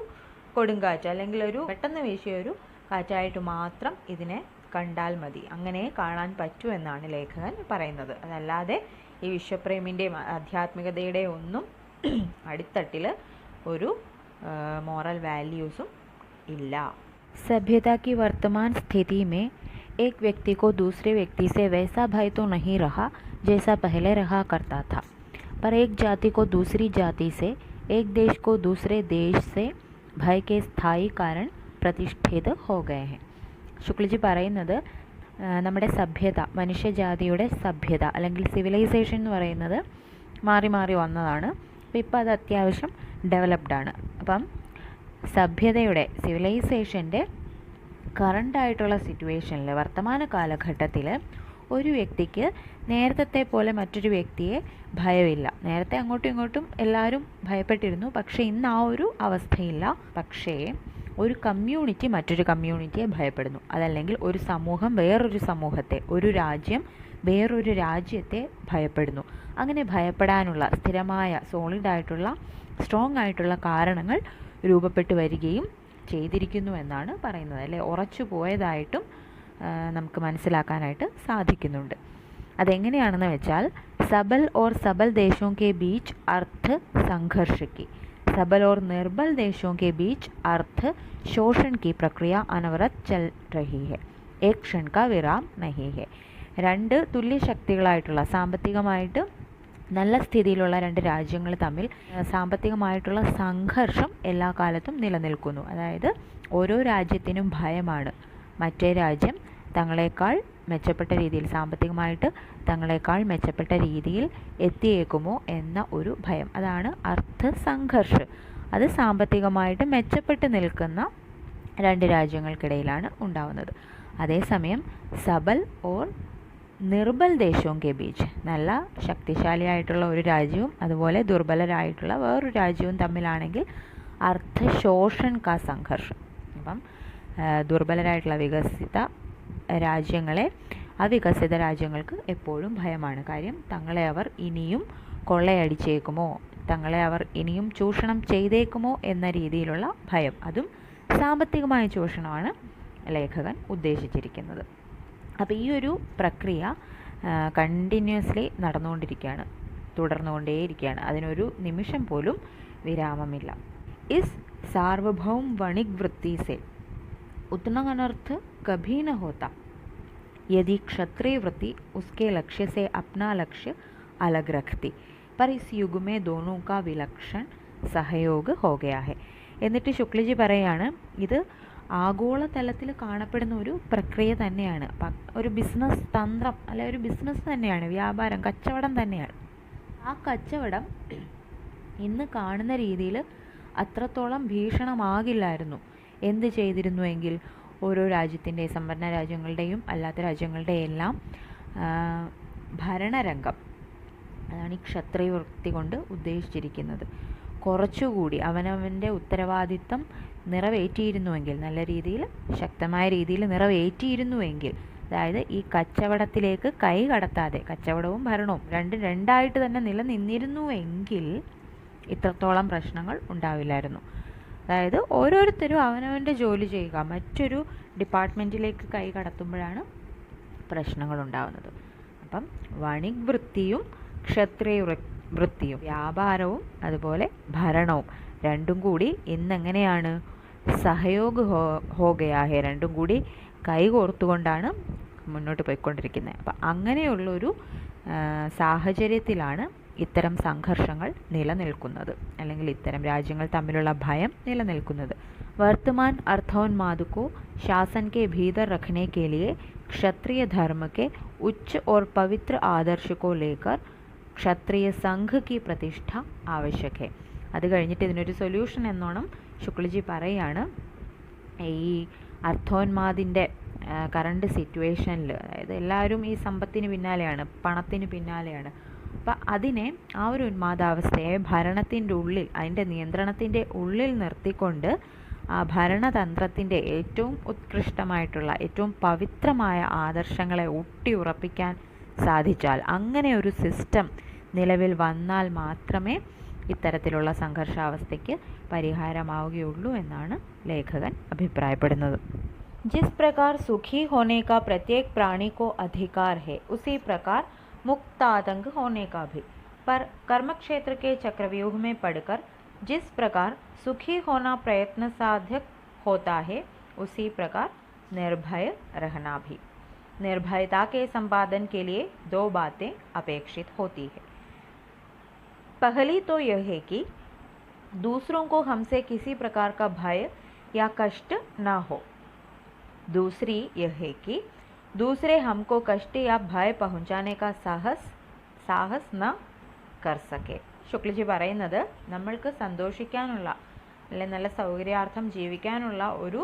കൊടുങ്കാറ്റ് അല്ലെങ്കിൽ ഒരു പെട്ടെന്ന് വീശിയ ഒരു കാറ്റായിട്ട് മാത്രം ഇതിനെ കണ്ടാൽ മതി, അങ്ങനെ കാണാൻ പറ്റൂ എന്നാണ് ലേഖകൻ പറയുന്നത്. അതല്ലാതെ ഈ വിശ്വപ്രേമിൻ്റെയും ആധ്യാത്മികതയുടെയും ഒന്നും അടിത്തട്ടിൽ ഒരു മോറൽ വാല്യൂസും ഇല്ല. सभ्यता की वर्तमान स्थिति में एक व्यक्ति को दूसरे व्यक्ति से वैसा भय तो नहीं रहा जैसा पहले रहा करता था, पर एक जाति को दूसरी जाति से, एक देश को दूसरे देश से भय के स्थायी कारण प्रतिष्ठित हो गए हैं. ശുക്ലജി പറയുന്നത് നമ്മുടെ സഭ്യത, മനുഷ്യജാതിയുടെ സഭ്യത അല്ലെങ്കിൽ സിവിലൈസേഷൻ എന്ന് പറയുന്നത് മാറി മാറി വന്നതാണ്. അപ്പോൾ ഇപ്പോൾ അത് അത്യാവശ്യം ഡെവലപ്ഡാണ്. അപ്പം സഭ്യതയുടെ, സിവിലൈസേഷൻ്റെ കറണ്ടായിട്ടുള്ള സിറ്റുവേഷനിൽ, വർത്തമാന കാലഘട്ടത്തിൽ ഒരു വ്യക്തിക്ക് നേരത്തെ പോലെ മറ്റൊരു വ്യക്തിയെ ഭയമില്ല. നേരത്തെ അങ്ങോട്ടും ഇങ്ങോട്ടും എല്ലാവരും ഭയപ്പെട്ടിരുന്നു, പക്ഷേ ഇന്ന് ആ ഒരു അവസ്ഥയില്ല. പക്ഷേ ഒരു കമ്മ്യൂണിറ്റി മറ്റൊരു കമ്മ്യൂണിറ്റിയെ ഭയപ്പെടുന്നു. അതല്ലെങ്കിൽ ഒരു സമൂഹം വേറൊരു സമൂഹത്തെ, ഒരു രാജ്യം വേറൊരു രാജ്യത്തെ ഭയപ്പെടുന്നു. അങ്ങനെ ഭയപ്പെടാനുള്ള സ്ഥിരമായ, സോളിഡായിട്ടുള്ള, സ്ട്രോങ് ആയിട്ടുള്ള കാരണങ്ങൾ രൂപപ്പെട്ടു വരികയും ചെയ്തിരിക്കുന്നു എന്നാണ് പറയുന്നത്. അല്ലെ, ഉറച്ചു പോയതായിട്ടും നമുക്ക് മനസ്സിലാക്കാനായിട്ട് സാധിക്കുന്നുണ്ട്. അതെങ്ങനെയാണെന്ന് വെച്ചാൽ, सबल और सबल देशों के बीच अर्थ संघर्ष की, सबल और निर्बल देशों के बीच अर्थ शोषण की प्रक्रिया अनवरत चल रही है. एक क्षण का विराम नहीं है. രണ്ട് തുല്യശക്തികളായിട്ടുള്ള, സാമ്പത്തികമായിട്ട് നല്ല സ്ഥിതിയിലുള്ള രണ്ട് രാജ്യങ്ങൾ തമ്മിൽ സാമ്പത്തികമായിട്ടുള്ള സംഘർഷം എല്ലാ കാലത്തും നിലനിൽക്കുന്നു. അതായത് ഓരോ രാജ്യത്തിനും ഭയമാണ് മറ്റേ രാജ്യം തങ്ങളെക്കാൾ മെച്ചപ്പെട്ട രീതിയിൽ, സാമ്പത്തികമായിട്ട് തങ്ങളെക്കാൾ മെച്ചപ്പെട്ട രീതിയിൽ എത്തിയേക്കുമോ എന്ന ഒരു ഭയം. അതാണ് അർത്ഥസംഘർഷ്. അത് സാമ്പത്തികമായിട്ട് മെച്ചപ്പെട്ട് നിൽക്കുന്ന രണ്ട് രാജ്യങ്ങൾക്കിടയിലാണ് ഉണ്ടാവുന്നത്. അതേസമയം സബൽ ഓർ നിർബൽ ദേശവും കെ ബീച്ച്, നല്ല ശക്തിശാലിയായിട്ടുള്ള ഒരു രാജ്യവും അതുപോലെ ദുർബലരായിട്ടുള്ള വേറൊരു രാജ്യവും തമ്മിലാണെങ്കിൽ അർത്ഥശോഷൺ കാ സംഘർഷം. അപ്പം ദുർബലരായിട്ടുള്ള വികസിത രാജ്യങ്ങളെ അവികസിത രാജ്യങ്ങൾക്ക് എപ്പോഴും ഭയമാണ്. കാര്യം തങ്ങളെ അവർ ഇനിയും കൊള്ളയടിച്ചേക്കുമോ, തങ്ങളെ അവർ ഇനിയും ചൂഷണം ചെയ്തേക്കുമോ എന്ന രീതിയിലുള്ള ഭയം. അതും സാമ്പത്തികമായ ചൂഷണമാണ് ലേഖകൻ ഉദ്ദേശിച്ചിരിക്കുന്നത്. അപ്പോൾ ഈ ഒരു പ്രക്രിയ കണ്ടിന്യൂസ്ലി നടന്നുകൊണ്ടിരിക്കുകയാണ്, തുടർന്നുകൊണ്ടേയിരിക്കുകയാണ്. അതിനൊരു നിമിഷം പോലും വിരാമമില്ല. ഇസ് സാർവഭൗം വണിക് വൃത്തി സെ उतना अनर्थ कभी न होता यदि क्षत्रिय वृत्ति उसके लक्ष्य से अपना लक्ष्य अलग रखती, पर इस युग में दोनों का विलक्षण सहयोग हो गया है. എന്നിട്ട് ശുക്ലജി പറയാണ്, ഇത് ആഗോളതലത്തിൽ കാണപ്പെടുന്ന ഒരു പ്രക്രിയ തന്നെയാണ്, ഒരു ബിസിനസ് തന്ത്രം അല്ലെ ഒരു ബിസിനസ് തന്നെയാണ്, വ്യാപാരം, കച്ചവടം തന്നെയാണ്. ആ കച്ചവടം ഇന്ന് കാണുന്ന രീതിയിൽ അത്രത്തോളം ഭീഷണമാകില്ലായിരുന്നു എന്ത് ചെയ്തിരുന്നുവെങ്കിൽ ഓരോ രാജ്യത്തിൻ്റെ, സമ്പന്ന രാജ്യങ്ങളുടെയും അല്ലാത്ത രാജ്യങ്ങളുടെയും എല്ലാം ഭരണരംഗം, അതാണ് ഈ ക്ഷത്രിയ വൃത്തി കൊണ്ട് ഉദ്ദേശിച്ചിരിക്കുന്നത്, കുറച്ചുകൂടി അവനവൻ്റെ ഉത്തരവാദിത്തം നിറവേറ്റിയിരുന്നുവെങ്കിൽ, നല്ല രീതിയിൽ ശക്തമായ രീതിയിൽ നിറവേറ്റിയിരുന്നുവെങ്കിൽ, അതായത് ഈ കച്ചവടത്തിലേക്ക് കൈ കടത്താതെ കച്ചവടവും ഭരണവും രണ്ടായിട്ട് തന്നെ നിലനിന്നിരുന്നുവെങ്കിൽ ഇത്രത്തോളം പ്രശ്നങ്ങൾ ഉണ്ടാവില്ലായിരുന്നു. അതായത് ഓരോരുത്തരും അവനവൻ്റെ ജോലി ചെയ്യുക, മറ്റൊരു ഡിപ്പാർട്ട്മെൻറ്റിലേക്ക് കൈ കടത്തുമ്പോഴാണ് പ്രശ്നങ്ങൾ ഉണ്ടാകുന്നത്. അപ്പം വണിക് വൃത്തിയും ക്ഷത്രിയ വൃത്തിയും, വ്യാപാരവും അതുപോലെ ഭരണവും രണ്ടും കൂടി ഇന്നെങ്ങനെയാണ് സഹयोग हो गया है, രണ്ടും കൂടി കൈകോർത്തുകൊണ്ടാണ് മുന്നോട്ട് പോയിക്കൊണ്ടിരിക്കുന്നത്. അപ്പം അങ്ങനെയുള്ളൊരു സാഹചര്യത്തിലാണ് ഇത്തരം സംഘർഷങ്ങൾ നിലനിൽക്കുന്നത്, അല്ലെങ്കിൽ ഇത്തരം രാജ്യങ്ങൾ തമ്മിലുള്ള ഭയം നിലനിൽക്കുന്നത്. वर्तमान अर्थोन्माद को शासन के भीतर रखने के लिए क्षत्रिय धर्म के उच्च और पवित्र आदर्श को लेकर क्षत्रिय संघ की प्रतिष्ठा आवश्यक है. അത് കഴിഞ്ഞിട്ട് ഇതിനൊരു സൊല്യൂഷൻ എന്നോണം ശുക്ലജി പറയാണ്, ഈ അർത്ഥോന്മാദിൻ്റെ കറണ്ട് സിറ്റുവേഷനിൽ, അതായത് എല്ലാവരും ഈ സമ്പത്തിന് പിന്നാലെയാണ്, പണത്തിന് പിന്നാലെയാണ്. അപ്പം അതിനെ, ആ ഒരു ഉന്മാദാവസ്ഥയെ ഭരണത്തിൻ്റെ ഉള്ളിൽ, അതിൻ്റെ നിയന്ത്രണത്തിൻ്റെ ഉള്ളിൽ നിർത്തിക്കൊണ്ട് ആ ഭരണതന്ത്രത്തിൻ്റെ ഏറ്റവും ഉത്കൃഷ്ടമായിട്ടുള്ള, ഏറ്റവും പവിത്രമായ ആദർശങ്ങളെ ഊട്ടിയുറപ്പിക്കാൻ സാധിച്ചാൽ, അങ്ങനെ ഒരു സിസ്റ്റം നിലവിൽ വന്നാൽ മാത്രമേ ഇത്തരത്തിലുള്ള സംഘർഷാവസ്ഥയ്ക്ക് പരിഹാരമാവുകയുള്ളൂ എന്നാണ് ലേഖകൻ അഭിപ്രായപ്പെടുന്നത്. जिस प्रकार सुखी होने का प्रत्येक प्राणी को अधिकार है, उसी प्रकार मुक्तातंक होने का भी, पर कर्मक्षेत्र के चक्रव्यूह में पड़कर जिस प्रकार सुखी होना प्रयत्न साधक होता है, उसी प्रकार निर्भय रहना भी. निर्भयता के संपादन के लिए दो बातें अपेक्षित होती है. पहली तो यह है कि दूसरों को हमसे किसी प्रकार का भय या कष्ट न हो. दूसरी यह है कि दूसरे हमको कष्ट या भय पहुंचाने का साहस न कर सके. ശുക്ലജി പറയുന്നത്, നമ്മൾക്ക് സന്തോഷിക്കാനുള്ള, അല്ലെങ്കിൽ നല്ല സൗകര്യാർത്ഥം ജീവിക്കാനുള്ള ഒരു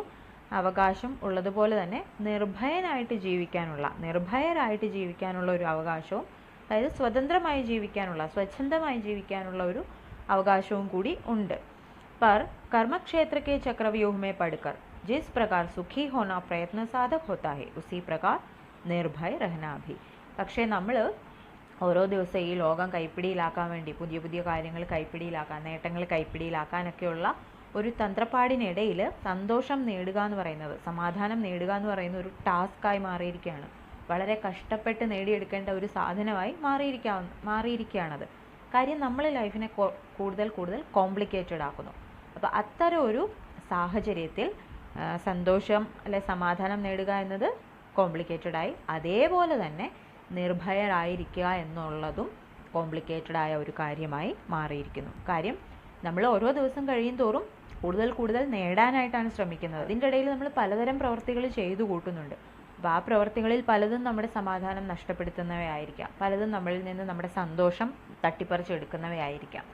അവകാശം ഉള്ളതുപോലെ തന്നെ നിർഭയരായിട്ട് ജീവിക്കാനുള്ള ഒരു അവകാശവും, അതായത് സ്വതന്ത്രമായി ജീവിക്കാനുള്ള, സ്വച്ഛന്തമായി ജീവിക്കാനുള്ള ഒരു അവകാശവും കൂടി ഉണ്ട്. पर कर्मक्षेत्र के चक्रव्यूह में पड़कर जिस प्रकार सुखी होना प्रयत्न साधक होता है, उसी प्रकार निर्भय रहना भी. പക്ഷേ നമ്മൾ ഓരോ ദിവസവും ഈ ലോകം കൈപ്പിടിയിലാക്കാൻ വേണ്ടി, പുതിയ പുതിയ കാര്യങ്ങൾ കൈപ്പിടിയിലാക്കാൻ, നേട്ടങ്ങൾ കൈപ്പിടിയിലാക്കാനൊക്കെയുള്ള ഒരു തന്ത്രപ്പാടിനിടയിൽ സന്തോഷം നേടുക എന്ന് പറയുന്നത്, സമാധാനം നേടുക എന്ന് പറയുന്ന ഒരു ടാസ്ക്കായി മാറിയിരിക്കുകയാണ്. വളരെ കഷ്ടപ്പെട്ട് നേടിയെടുക്കേണ്ട ഒരു സാധനമായി മാറിയിരിക്കുകയാണത്. കാര്യം നമ്മൾ ലൈഫിനെ കൂടുതൽ കോംപ്ലിക്കേറ്റഡ് ആക്കുന്നു. അപ്പോൾ അത്തരം ഒരു സാഹചര്യത്തിൽ സന്തോഷം അല്ലെ സമാധാനം നേടുക എന്നത് കോംപ്ലിക്കേറ്റഡായി, അതേപോലെ തന്നെ നിർഭയരായിരിക്കുക എന്നുള്ളതും കോംപ്ലിക്കേറ്റഡായ ഒരു കാര്യമായി മാറിയിരിക്കുന്നു. കാര്യം നമ്മൾ ഓരോ ദിവസം കഴിയും തോറും കൂടുതൽ കൂടുതൽ നേടാനായിട്ടാണ് ശ്രമിക്കുന്നത്. അതിൻ്റെ ഇടയിൽ നമ്മൾ പലതരം പ്രവൃത്തികൾ ചെയ്തു കൂട്ടുന്നുണ്ട്. അപ്പോൾ ആ പ്രവൃത്തികളിൽ പലതും നമ്മുടെ സമാധാനം നഷ്ടപ്പെടുത്തുന്നവയായിരിക്കാം, പലതും നമ്മളിൽ നിന്ന് നമ്മുടെ സന്തോഷം തട്ടിപ്പറിച്ചെടുക്കുന്നവയായിരിക്കാം.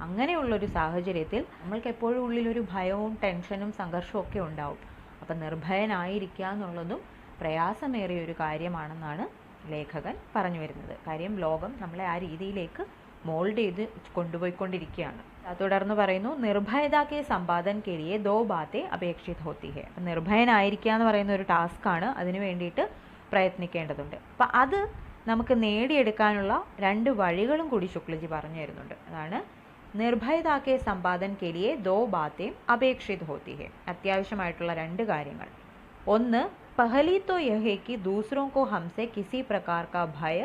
അങ്ങനെയുള്ളൊരു സാഹചര്യത്തിൽ നമ്മൾക്ക് എപ്പോഴും ഉള്ളിലൊരു ഭയവും ടെൻഷനും സംഘർഷവും ഒക്കെ ഉണ്ടാവും. അപ്പം നിർഭയനായിരിക്കുക എന്നുള്ളതും പ്രയാസമേറിയ ഒരു കാര്യമാണെന്നാണ് ലേഖകൻ പറഞ്ഞു വരുന്നത്. കാര്യം ലോകം നമ്മളെ ആ രീതിയിലേക്ക് മോൾഡ് ചെയ്ത് കൊണ്ടുപോയിക്കൊണ്ടിരിക്കുകയാണ്. തുടർന്ന് പറയുന്നു, നിർഭയതാക്കെ സമ്പാദൻ കെലിയെ ദോ ബാത്തെ അപേക്ഷിത് ഹോത്തി ഹെ. അപ്പം നിർഭയനായിരിക്കുക എന്ന് പറയുന്ന ഒരു ടാസ്ക്കാണ്, അതിനു വേണ്ടിയിട്ട് പ്രയത്നിക്കേണ്ടതുണ്ട്. അപ്പം അത് നമുക്ക് നേടിയെടുക്കാനുള്ള 2 വഴികളും കൂടി ശുക്ലജി പറഞ്ഞു തരുന്നുണ്ട്. അതാണ് നിർഭയതാക്കെ സമ്പാദൻ കെലിയെ ദോ ബാത്തെ അപേക്ഷിത് ഹോത്തി ഹെ. അത്യാവശ്യമായിട്ടുള്ള 2 കാര്യങ്ങൾ. ഒന്ന്, പഹലി തോ യഹ് കി ദൂസറോं को हमसे किसी प्रकार का भय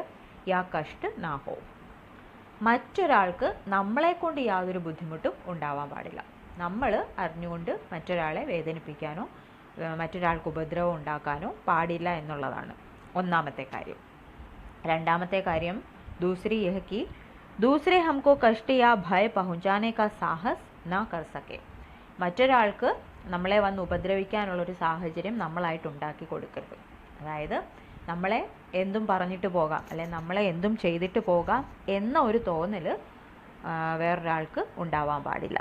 या कष्ट ना हो. മറ്റൊരാൾക്ക് നമ്മളെ കൊണ്ട് യാതൊരു ബുദ്ധിമുട്ടും ഉണ്ടാവാൻ പാടില്ല. നമ്മൾ അറിഞ്ഞുകൊണ്ട് മറ്റൊരാളെ വേദനിപ്പിക്കാനോ മറ്റൊരാൾക്ക് ഉപദ്രവം ഉണ്ടാക്കാനോ പാടില്ല എന്നുള്ളതാണ് ഒന്നാമത്തെ കാര്യം. രണ്ടാമത്തെ കാര്യം, ദൂസരി യഹ് കി दूसरे हमको कष्ट या भय पहुंचाने का साहस ना कर सके. മറ്റൊരാൾക്ക് നമ്മളെ വന്ന് ഉപദ്രവിക്കാനുള്ളൊരു സാഹചര്യം നമ്മളായിട്ട് ഉണ്ടാക്കി കൊടുക്കരുത്. അതായത് നമ്മളെ എന്തും പറഞ്ഞിട്ട് പോകാം, അല്ലെങ്കിൽ നമ്മളെ എന്തും ചെയ്തിട്ട് പോകാം എന്ന ഒരു തോന്നൽ വേറൊരാൾക്ക് ഉണ്ടാവാൻ പാടില്ല.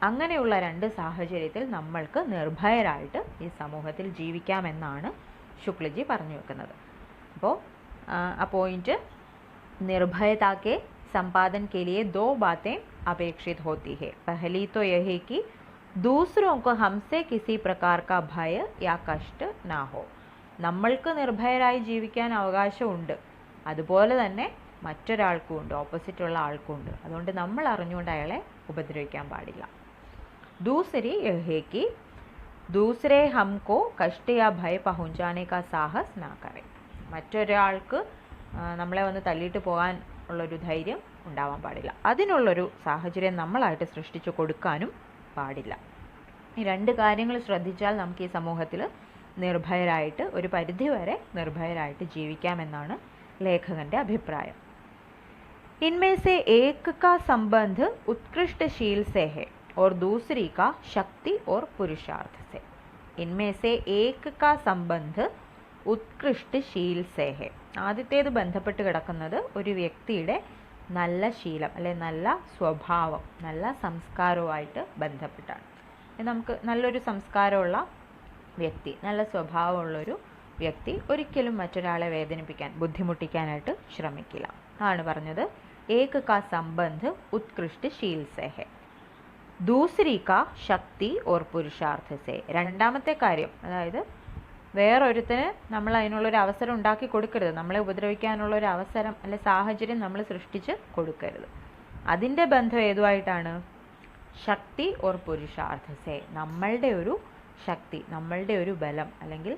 അങ്ങനെയുള്ള 2 സാഹചര്യത്തിൽ നമ്മൾക്ക് നിർഭയരായിട്ട് ഈ സമൂഹത്തിൽ ജീവിക്കാമെന്നാണ് ശുക്ലജി പറഞ്ഞു വെക്കുന്നത്. അപ്പോൾ ആ പോയിന്റ്, निर्भयता के संपादन के लिए 2 बातें अपेक्षित होती है. पहली तो यह है कि दूसरों को हमसे किसी प्रकार का भय या कष्ट ना हो. നമ്മൾക്ക് നിർഭയരായി ജീവിക്കാൻ അവകാശമുണ്ട്, അതുപോലെ തന്നെ മറ്റൊരാൾക്കും ഉണ്ട്, ഓപ്പോസിറ്റുള്ള ആൾക്കും ഉണ്ട്. അതുകൊണ്ട് നമ്മൾ അറിഞ്ഞുകൊണ്ട് അയാളെ ഉപദ്രവിക്കാൻ പാടില്ല. दूसरी यह है कि दूसरे हमको कष्ट या भय पहुंचाने का साहस ना करें. മറ്റൊരാൾക്ക് നമ്മളെ വന്ന് തള്ളിയിട്ട് പോകാൻ ഉള്ളൊരു ധൈര്യം ഉണ്ടാവാൻ പാടില്ല. അതിനുള്ളൊരു സാഹചര്യം നമ്മളായിട്ട് സൃഷ്ടിച്ചു കൊടുക്കാനും പാടില്ല. ഈ 2 കാര്യങ്ങൾ ശ്രദ്ധിച്ചാൽ നമുക്ക് ഈ സമൂഹത്തിൽ നിർഭയരായിട്ട്, ഒരു പരിധിവരെ നിർഭയരായിട്ട് ജീവിക്കാമെന്നാണ് ലേഖകൻ്റെ അഭിപ്രായം. इनमें से एक का संबंध उत्कृष्ट शील से है और दूसरी का शक्ति और पुरुषार्थ से. इनमें से एक का संबंध ഉത്കൃഷ്ട ശീൽ സേ ഹെ. ആദ്യത്തേത് ബന്ധപ്പെട്ട് കിടക്കുന്നത് ഒരു വ്യക്തിയുടെ നല്ല ശീലം അല്ലെ നല്ല സ്വഭാവം, നല്ല സംസ്കാരവുമായിട്ട് ബന്ധപ്പെട്ടാണ്. നമുക്ക് നല്ലൊരു സംസ്കാരമുള്ള വ്യക്തി, നല്ല സ്വഭാവമുള്ളൊരു വ്യക്തി ഒരിക്കലും മറ്റൊരാളെ വേദനിപ്പിക്കാൻ, ബുദ്ധിമുട്ടിക്കാനായിട്ട് ശ്രമിക്കില്ല. ആണ് പറഞ്ഞത് ഏക കാ സംബന്ധ് ഉത്കൃഷ്ട ശീൽ സേ ഹെ, ദൂസരി കാ ശക്തി ഓർ പുരുഷാർത്ഥ സേ. രണ്ടാമത്തെ കാര്യം, അതായത് വേറൊരുത്തിന് നമ്മൾ അതിനുള്ളൊരു അവസരം ഉണ്ടാക്കി കൊടുക്കരുത്, നമ്മളെ ഉപദ്രവിക്കാനുള്ളൊരു അവസരം അല്ലെ സാഹചര്യം നമ്മൾ സൃഷ്ടിച്ച് കൊടുക്കരുത്. അതിൻ്റെ ബന്ധം ഏതുമായിട്ടാണ്? ശക്തി ഓർ പുരുഷാർത്ഥസേ. നമ്മളുടെ ഒരു ശക്തി, നമ്മളുടെ ഒരു ബലം, അല്ലെങ്കിൽ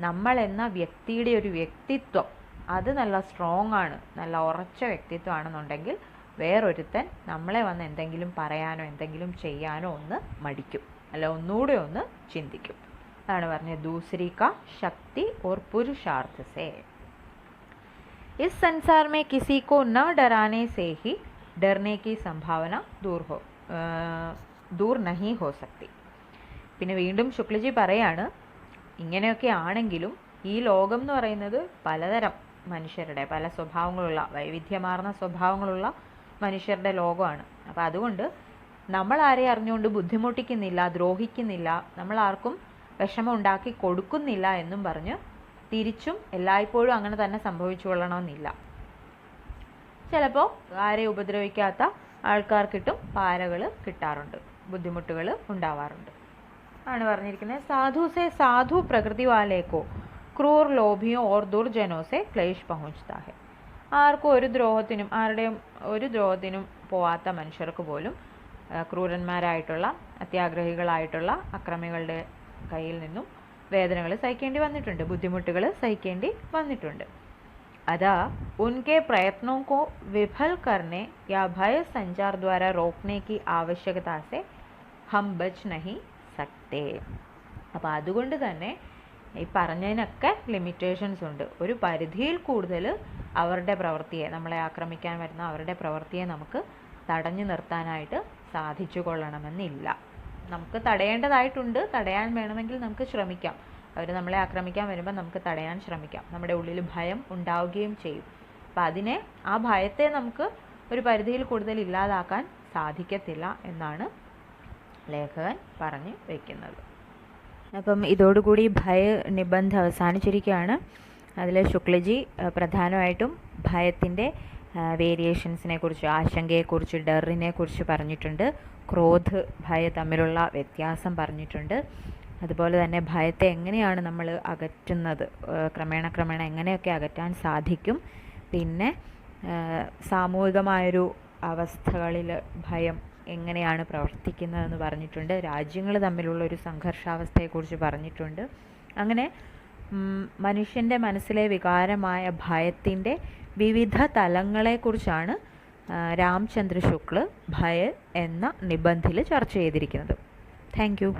നമ്മൾ എന്ന വ്യക്തിയുടെ ഒരു വ്യക്തിത്വം, അത് നല്ല സ്ട്രോങ് ആണ്, നല്ല ഉറച്ച വ്യക്തിത്വമാണെന്നുണ്ടെങ്കിൽ വേറൊരുത്തൻ നമ്മളെ വന്ന് എന്തെങ്കിലും പറയാനോ എന്തെങ്കിലും ചെയ്യാനോ ഒന്ന് മടിക്കും, അല്ല ഒന്നുകൂടെ ഒന്ന് ചിന്തിക്കും. അതാണ് പറഞ്ഞത് दूसरी का शक्ति और पुरुषार्थ से. इस संसार में किसी को न डराने से ही डरने की संभावना दूर नहीं हो सकती. പിന്നെ വീണ്ടും ശുക്ലജി പറയാണ്, ഇങ്ങനെയൊക്കെ ആണെങ്കിലും ഈ ലോകം എന്ന് പറയുന്നത് പലതരം മനുഷ്യരുടെ, പല സ്വഭാവങ്ങളുള്ള, വൈവിധ്യമാർന്ന സ്വഭാവങ്ങളുള്ള മനുഷ്യരുടെ ലോകമാണ്. അപ്പോൾ അതുകൊണ്ട് നമ്മൾ ആരെയും അറിഞ്ഞുകൊണ്ട് ബുദ്ധിമുട്ടിക്കുന്നില്ല, ദ്രോഹിക്കുന്നില്ല, നമ്മൾ ആർക്കും വിഷമം ഉണ്ടാക്കി കൊടുക്കുന്നില്ല എന്നും പറഞ്ഞ് തിരിച്ചും എല്ലായ്പ്പോഴും അങ്ങനെ തന്നെ സംഭവിച്ചു കൊള്ളണമെന്നില്ല. ചിലപ്പോൾ ആരെയും ഉപദ്രവിക്കാത്ത ആൾക്കാർക്കിട്ടും പാരകൾ കിട്ടാറുണ്ട്, ബുദ്ധിമുട്ടുകൾ ഉണ്ടാവാറുണ്ട്. ആണ് പറഞ്ഞിരിക്കുന്നത്, സാധു സെ സാധു പ്രകൃതി വാലേക്കോ ക്രൂർ ലോഭിയോ ഓർ ദുർജനോ സെ ക്ലേശ് പहुंचता है. ആർക്കും ആരുടെയും ഒരു ദ്രോഹത്തിനും പോവാത്ത മനുഷ്യർക്ക് പോലും ക്രൂരന്മാരായിട്ടുള്ള, അത്യാഗ്രഹികളായിട്ടുള്ള അക്രമികളുടെ കയ്യിൽ നിന്നും വേദനകൾ സഹിക്കേണ്ടി വന്നിട്ടുണ്ട്, ബുദ്ധിമുട്ടുകൾ സഹിക്കേണ്ടി വന്നിട്ടുണ്ട്. अदा उनके प्रयत्नों को विफल करने या भय संचार द्वारा रोकने की आवश्यकता से हम बच नहीं सकते. അപ്പോൾ അതുകൊണ്ട് തന്നെ ഈ പറഞ്ഞതിനൊക്കെ ലിമിറ്റേഷൻസ് ഉണ്ട്. ഒരു പരിധിയിൽ കൂടുതൽ അവരുടെ പ്രവൃത്തിയെ, നമ്മളെ ആക്രമിക്കാൻ വരുന്ന അവരുടെ പ്രവൃത്തിയെ നമുക്ക് തടഞ്ഞു നിർത്താനായിട്ട് സാധിച്ചു കൊള്ളണമെന്നില്ല. നമുക്ക് തടയേണ്ടതായിട്ടുണ്ട്, തടയാൻ വേണമെങ്കിൽ നമുക്ക് ശ്രമിക്കാം. അവർ നമ്മളെ ആക്രമിക്കാൻ വരുമ്പോൾ നമുക്ക് തടയാൻ ശ്രമിക്കാം. നമ്മുടെ ഉള്ളിൽ ഭയം ഉണ്ടാവുകയും ചെയ്യും. അപ്പം ആ ഭയത്തെ നമുക്ക് ഒരു പരിധിയിൽ കൂടുതൽ ഇല്ലാതാക്കാൻ സാധിക്കത്തില്ല എന്നാണ് ലേഖകൻ പറഞ്ഞു വയ്ക്കുന്നത്. അപ്പം ഇതോടുകൂടി ഭയ നിബന്ധ അവസാനിച്ചിരിക്കുകയാണ്. അതിൽ ശുക്ലജി പ്രധാനമായിട്ടും ഭയത്തിൻ്റെ വേരിയേഷൻസിനെ കുറിച്ച്, ആശങ്കയെക്കുറിച്ച്, ഡറിനെ കുറിച്ച് പറഞ്ഞിട്ടുണ്ട്. ക്രോധ്, ഭയ തമ്മിലുള്ള വ്യത്യാസം പറഞ്ഞിട്ടുണ്ട്. അതുപോലെ തന്നെ ഭയത്തെ എങ്ങനെയാണ് നമ്മൾ അകറ്റുന്നത്, ക്രമേണ എങ്ങനെയൊക്കെ അകറ്റാൻ സാധിക്കും. പിന്നെ സാമൂഹികമായൊരു അവസ്ഥകളിൽ ഭയം എങ്ങനെയാണ് പ്രവർത്തിക്കുന്നതെന്ന് പറഞ്ഞിട്ടുണ്ട്. രാജ്യങ്ങൾ തമ്മിലുള്ള ഒരു സംഘർഷാവസ്ഥയെക്കുറിച്ച് പറഞ്ഞിട്ടുണ്ട്. അങ്ങനെ മനുഷ്യൻ്റെ മനസ്സിലെ വികാരമായ ഭയത്തിൻ്റെ വിവിധ തലങ്ങളെക്കുറിച്ചാണ് രാംചന്ദ്ര ശുക്ല ഭയ എന്ന നിബന്ധിൽ ചർച്ച ചെയ്തിരിക്കുന്നത്. Thank you.